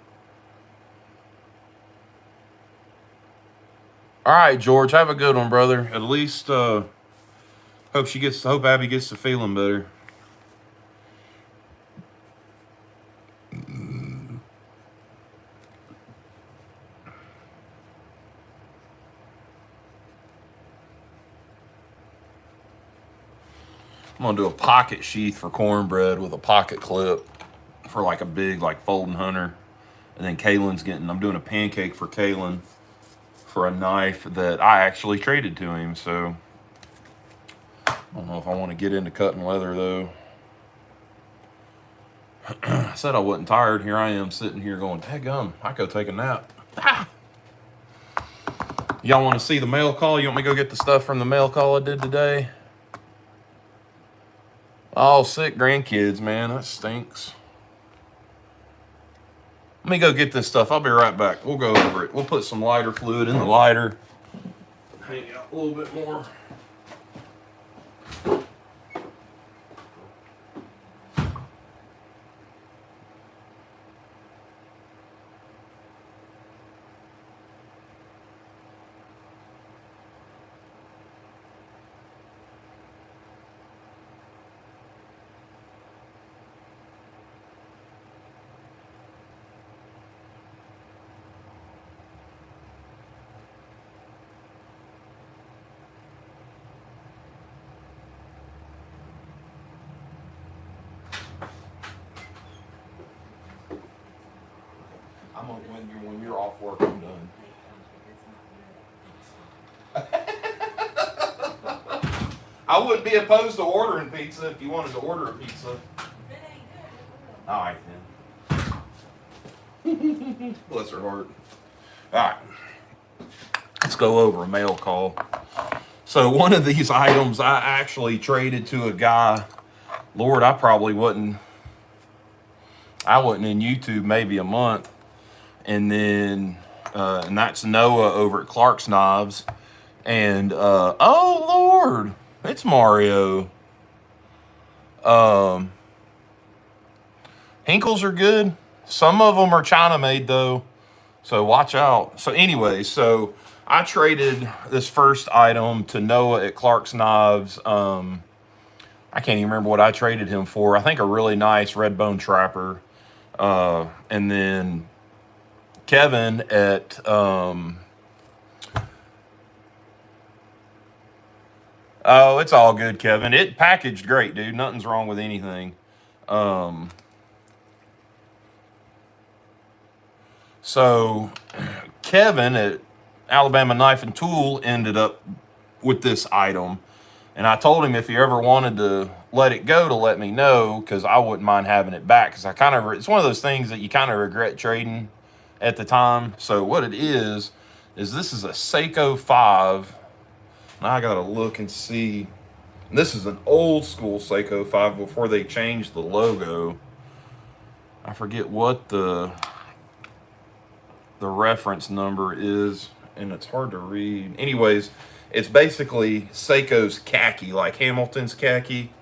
All right, George, have a good one, brother. At least hope Abby gets to feeling better. I'm gonna do a pocket sheath for cornbread with a pocket clip for like a big folding hunter. And then I'm doing a pancake for Kalen for a knife that I actually traded to him. So I don't know if I want to get into cutting leather though. I said I wasn't tired. Here I am sitting here going, daggum, I go take a nap. Ah! Y'all want to see the mail call? You want me to go get the stuff from the mail call I did today? Oh, sick grandkids, man. That stinks. Let me go get this stuff. I'll be right back. We'll go over it. We'll put some lighter fluid in the lighter. Hang out a little bit more. When you're off work, I'm done. I wouldn't be opposed to ordering pizza if you wanted to order a pizza. All right then. Bless her heart. All right. Let's go over a mail call. So one of these items I actually traded to a guy. Lord, I wasn't in YouTube maybe a month. And then, and that's Noah over at Clark's Knives. And, oh Lord, it's Mario. Hinkles are good. Some of them are China made though. So watch out. So anyway, so I traded this first item to Noah at Clark's Knives. I can't even remember what I traded him for. I think a really nice red bone trapper. And then Kevin at oh, it's all good, Kevin. It packaged great, dude. Nothing's wrong with anything. So Kevin at Alabama Knife and Tool ended up with this item. And I told him if he ever wanted to let it go to let me know, because I wouldn't mind having it back. Because it's one of those things that you kind of regret trading at the time. So what it is this is a Seiko 5. Now I gotta look and see. This is an old school Seiko 5 before they changed the logo. I forget what the reference number is, and it's hard to read. Anyways, it's basically Seiko's khaki, like Hamilton's khaki,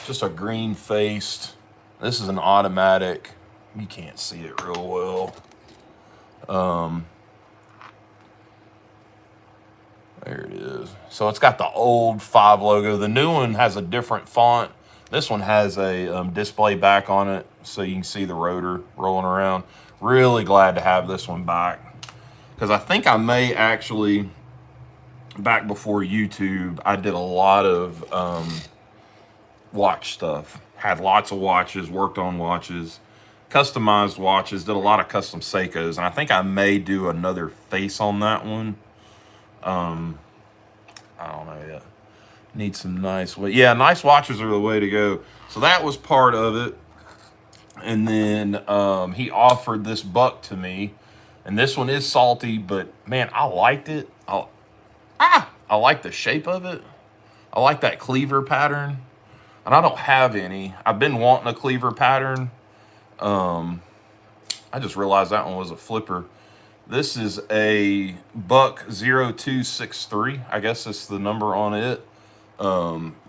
just a green faced. This is an automatic. You can't see it real well. There it is. So it's got the old 5 logo. The new one has a different font. This one has a display back on it, so you can see the rotor rolling around. Really glad to have this one back, because I think I may actually, back before YouTube, I did a lot of watch stuff. Had lots of watches, worked on watches, customized watches, did a lot of custom Seikos, and I think I may do another face on that one. I don't know yet. Need some nice, yeah, nice watches are the way to go. So that was part of it. And then he offered this buck to me, and this one is salty, but man, I liked it. I like the shape of it. I like that cleaver pattern, and I don't have any. I've been wanting a cleaver pattern. I just realized that one was a flipper. This is a buck 0263. I guess that's the number on it.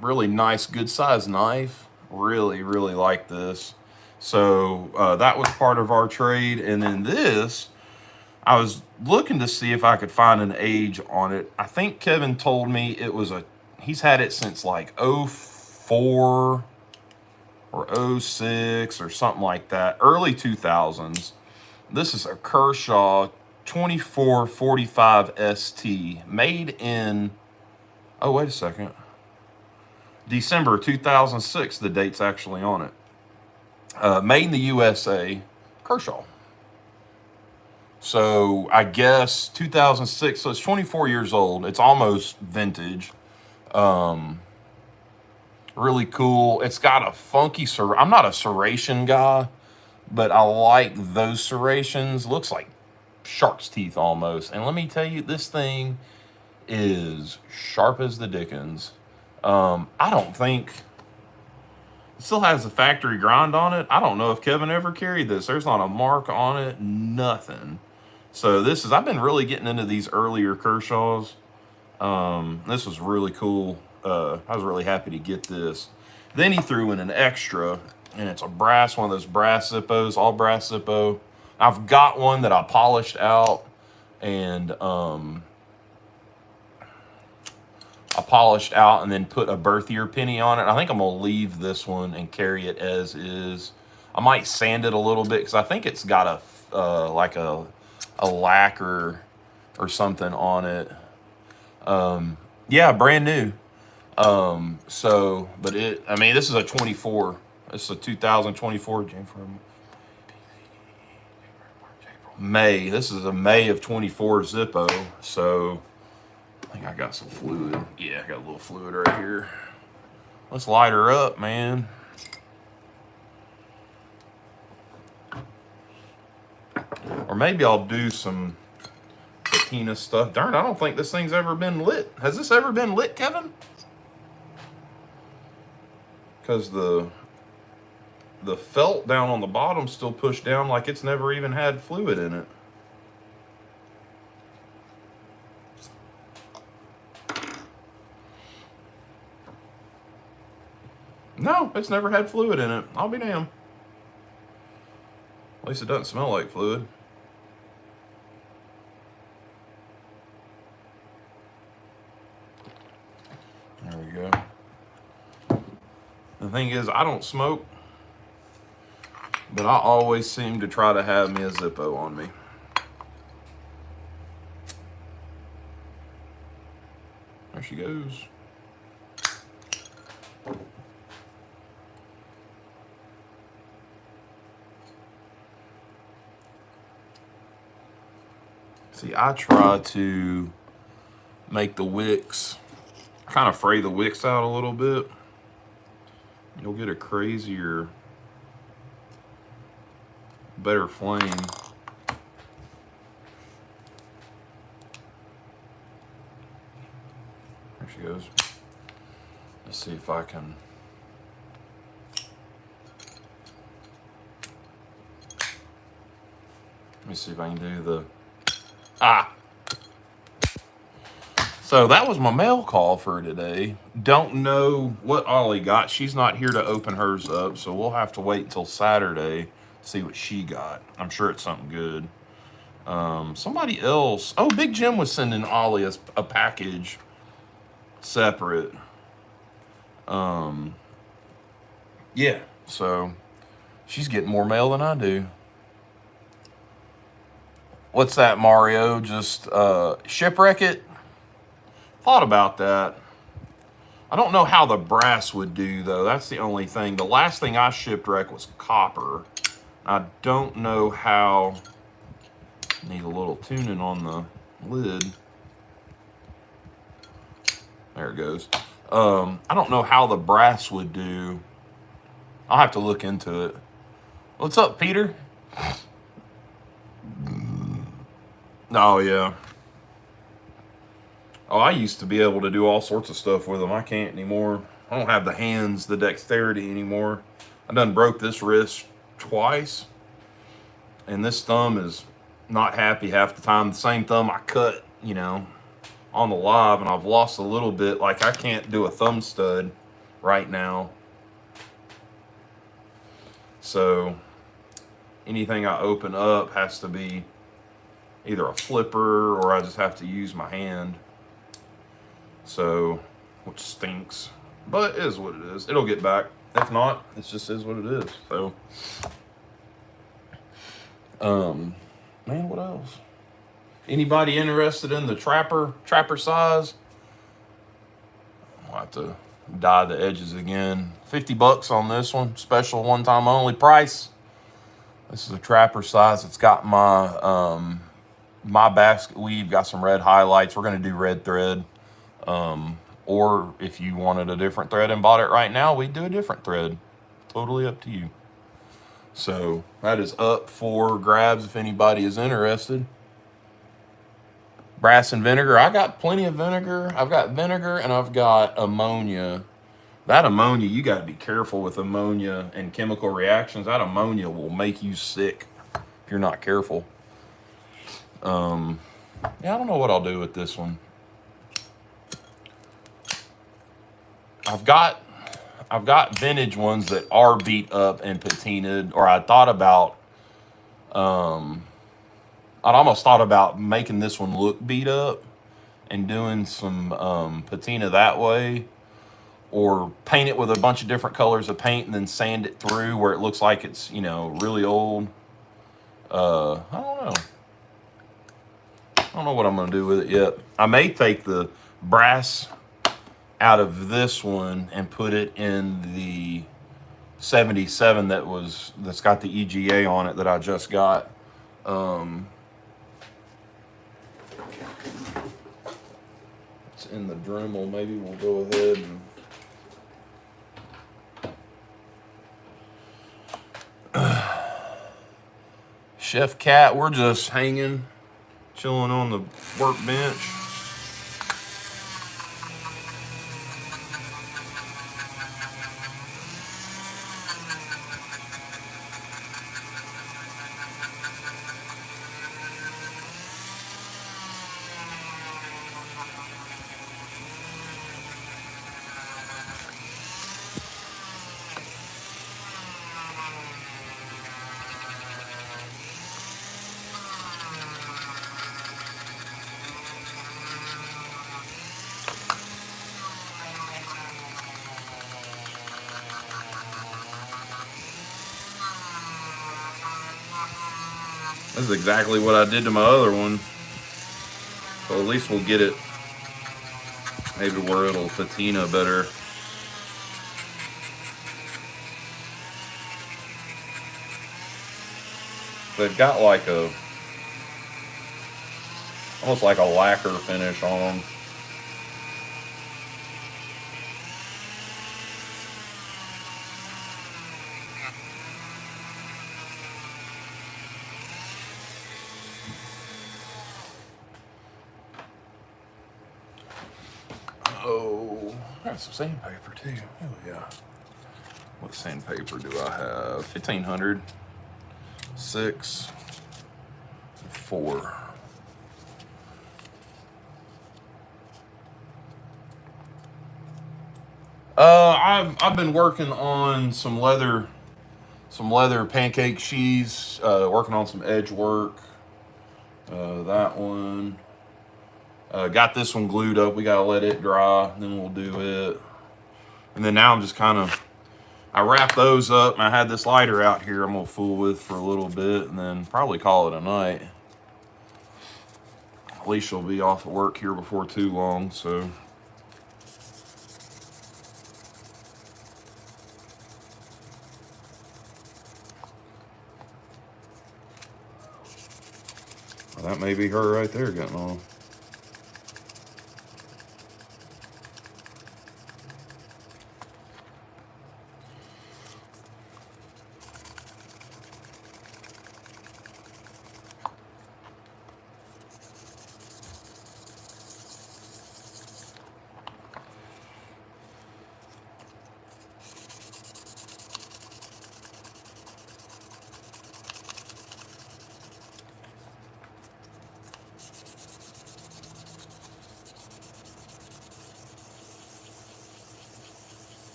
Really nice, good size knife. Really, really like this. So that was part of our trade. And then this, I was looking to see if I could find an age on it. I think Kevin told me it was he's had it since like 04 or 06 or something like that. Early 2000s. This is a Kershaw 2445 ST, made in, oh, wait a second, December 2006, the date's actually on it. Made in the USA, Kershaw. So I guess 2006, so it's 24 years old. It's almost vintage. Really cool. It's got a funky, I'm not a serration guy, but I like those serrations. Looks like shark's teeth almost. And let me tell you, this thing is sharp as the dickens. I don't think it still has the factory grind on it. I don't know if Kevin ever carried this. There's not a mark on it, nothing. So this is, I've been really getting into these earlier Kershaws. This was really cool. I was really happy to get this. Then he threw in an extra, and it's a brass, one of those brass Zippos, all brass Zippo. I've got one that I polished out, and I polished out and then put a birthier penny on it. I think I'm gonna leave this one and carry it as is. I might sand it a little bit, because I think it's got a like a lacquer or something on it. Yeah, brand new. So, but I mean, this is a 24. This is a 2024 May. This is a May of 24 Zippo. So I think I got some fluid. Yeah, I got a little fluid right here. Let's light her up, man. Or maybe I'll do some patina stuff. Darn, I don't think this thing's ever been lit. Has this ever been lit, Kevin? Because the felt down on the bottom still pushed down like it's never even had fluid in it. No, it's never had fluid in it. I'll be damned. At least it doesn't smell like fluid. There we go. The thing is, I don't smoke, but I always seem to try to have me a Zippo on me. There she goes. See, I try to make the wicks, kind of fray the wicks out a little bit. You'll get a crazier, better flame. There she goes. Let's see if I can. me see if I can do the... So that was my mail call for today. Don't know what Ollie got. She's not here to open hers up, so we'll have to wait until Saturday to see what she got. I'm sure it's something good. Somebody else. Oh, Big Jim was sending Ollie a package separate. Yeah, so she's getting more mail than I do. What's that, Mario? Just shipwreck it? Thought about that. I don't know how the brass would do, though. That's the only thing. The last thing I shipwrecked was copper. I don't know how... Need a little tuning on the lid. There it goes. I don't know how the brass would do. I'll have to look into it. What's up, Peter? Oh, yeah. Oh, I used to be able to do all sorts of stuff with them. I can't anymore. I don't have the hands, the dexterity anymore. I done broke this wrist twice. And this thumb is not happy half the time. The same thumb I cut, you know, on the live, and I've lost a little bit. Like, I can't do a thumb stud right now. So anything I open up has to be either a flipper or I just have to use my hand. So, which stinks, but it is what it is. It'll get back. If not, it just is what it is. So, man, what else? Anybody interested in the trapper size? I'll have to dye the edges again. $50 on this one. Special one-time only price. This is a trapper size. It's got my my basket weave. Got some red highlights. We're going to do red thread. Or if you wanted a different thread and bought it right now, we'd do a different thread. Totally up to you. So that is up for grabs if anybody is interested. Brass and vinegar. I got plenty of vinegar. I've got vinegar and I've got ammonia. That ammonia, you got to be careful with ammonia and chemical reactions. That ammonia will make you sick if you're not careful. Yeah, I don't know what I'll do with this one. I've got vintage ones that are beat up and patinaed, or I thought about, I'd almost thought about making this one look beat up and doing some patina that way, or paint it with a bunch of different colors of paint and then sand it through where it looks like it's, you know, really old. I don't know. I don't know what I'm going to do with it yet. I may take the brass out of this one and put it in the 77 that's got the EGA on it that I just got. It's in the Dremel. Maybe we'll go ahead and Chef Cat, we're just hanging, chilling on the workbench. This is exactly what I did to my other one. So at least we'll get it maybe where it'll patina better. They've got like almost like a lacquer finish on them. Oh, I got some sandpaper too. Oh yeah. What sandpaper do I have? 1500. 6. 4. I've been working on some leather pancake sheaths, working on some edge work. That one. Got this one glued up. We gotta let it dry, then we'll do it. And then now I'm just I wrap those up, and I had this lighter out here I'm gonna fool with for a little bit, and then probably call it a night. Alicia will be off at work here before too long, so. That may be her right there getting on.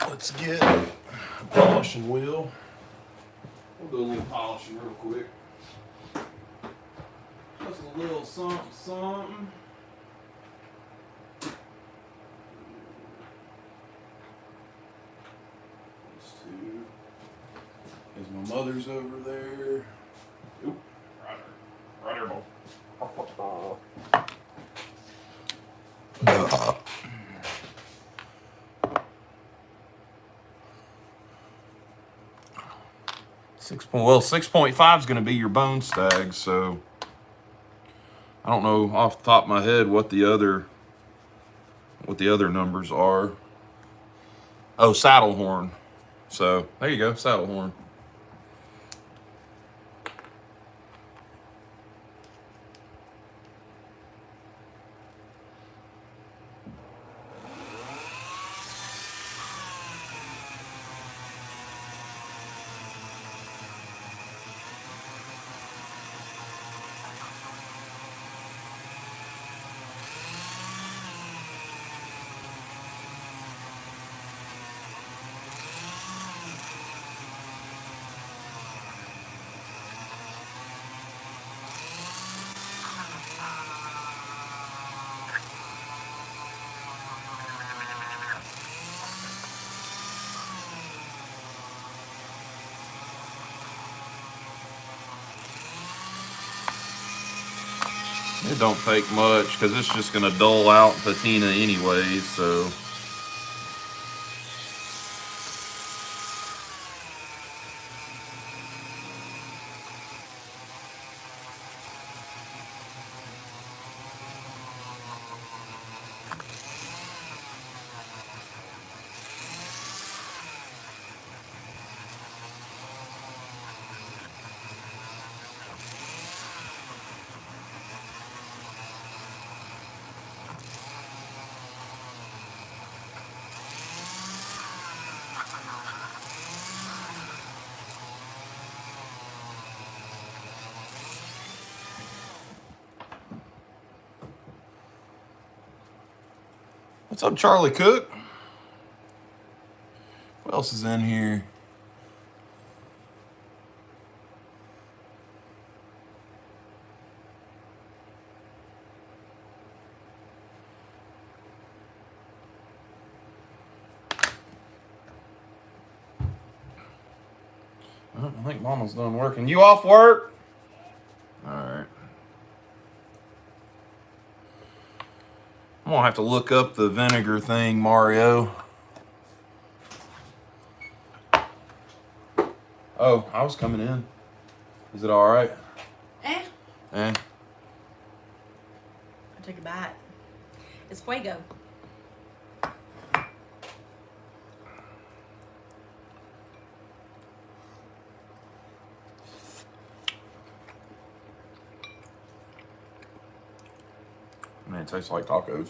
Let's get a polishing wheel. We'll do a little polishing real quick. Just a little something. These two. There's my mother's over there. Oop, right there, boy. 6.5 is going to be your bone stag, so I don't know off the top of my head what the other numbers are. Oh, saddle horn. So there you go, saddle horn. It don't take much because it's just going to dull out patina anyways, so. What's up, Charlie Cook? What else is in here? I think Mama's done working. You off work? All right. I'm gonna have to look up the vinegar thing, Mario. Oh, I was coming in. Is it all right? Eh. Eh. I took a bite. It's Fuego. It tastes like tacos.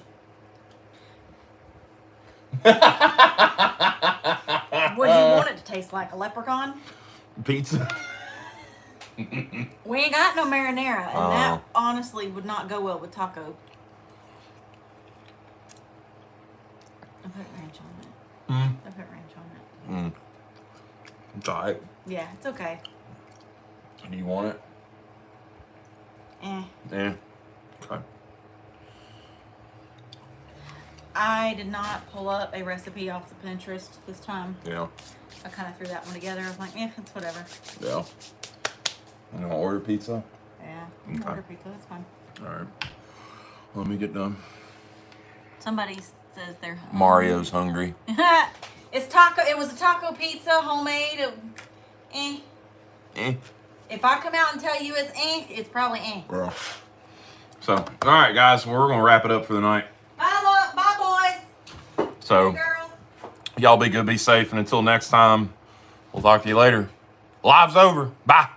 What do you want it to taste like? A leprechaun? Pizza. We ain't got no marinara, and that honestly would not go well with taco. I put ranch on it. I put ranch on it. It's all right. Yeah, it's okay. Do you want it? Yeah. Okay. I did not pull up a recipe off the Pinterest this time. Yeah. I kind of threw that one together. I was like, it's whatever. Yeah. You want to order pizza? Yeah, you can order pizza. That's fine. All right. Let me get done. Somebody says they're hungry. Mario's hungry. It's taco. It was a taco pizza, homemade. If I come out and tell you it's probably Bro. So, all right, guys. We're going to wrap it up for the night. Bye, boys. So, Hey, girls. y'all be good, be safe, and until next time, we'll talk to you later. Live's over. Bye.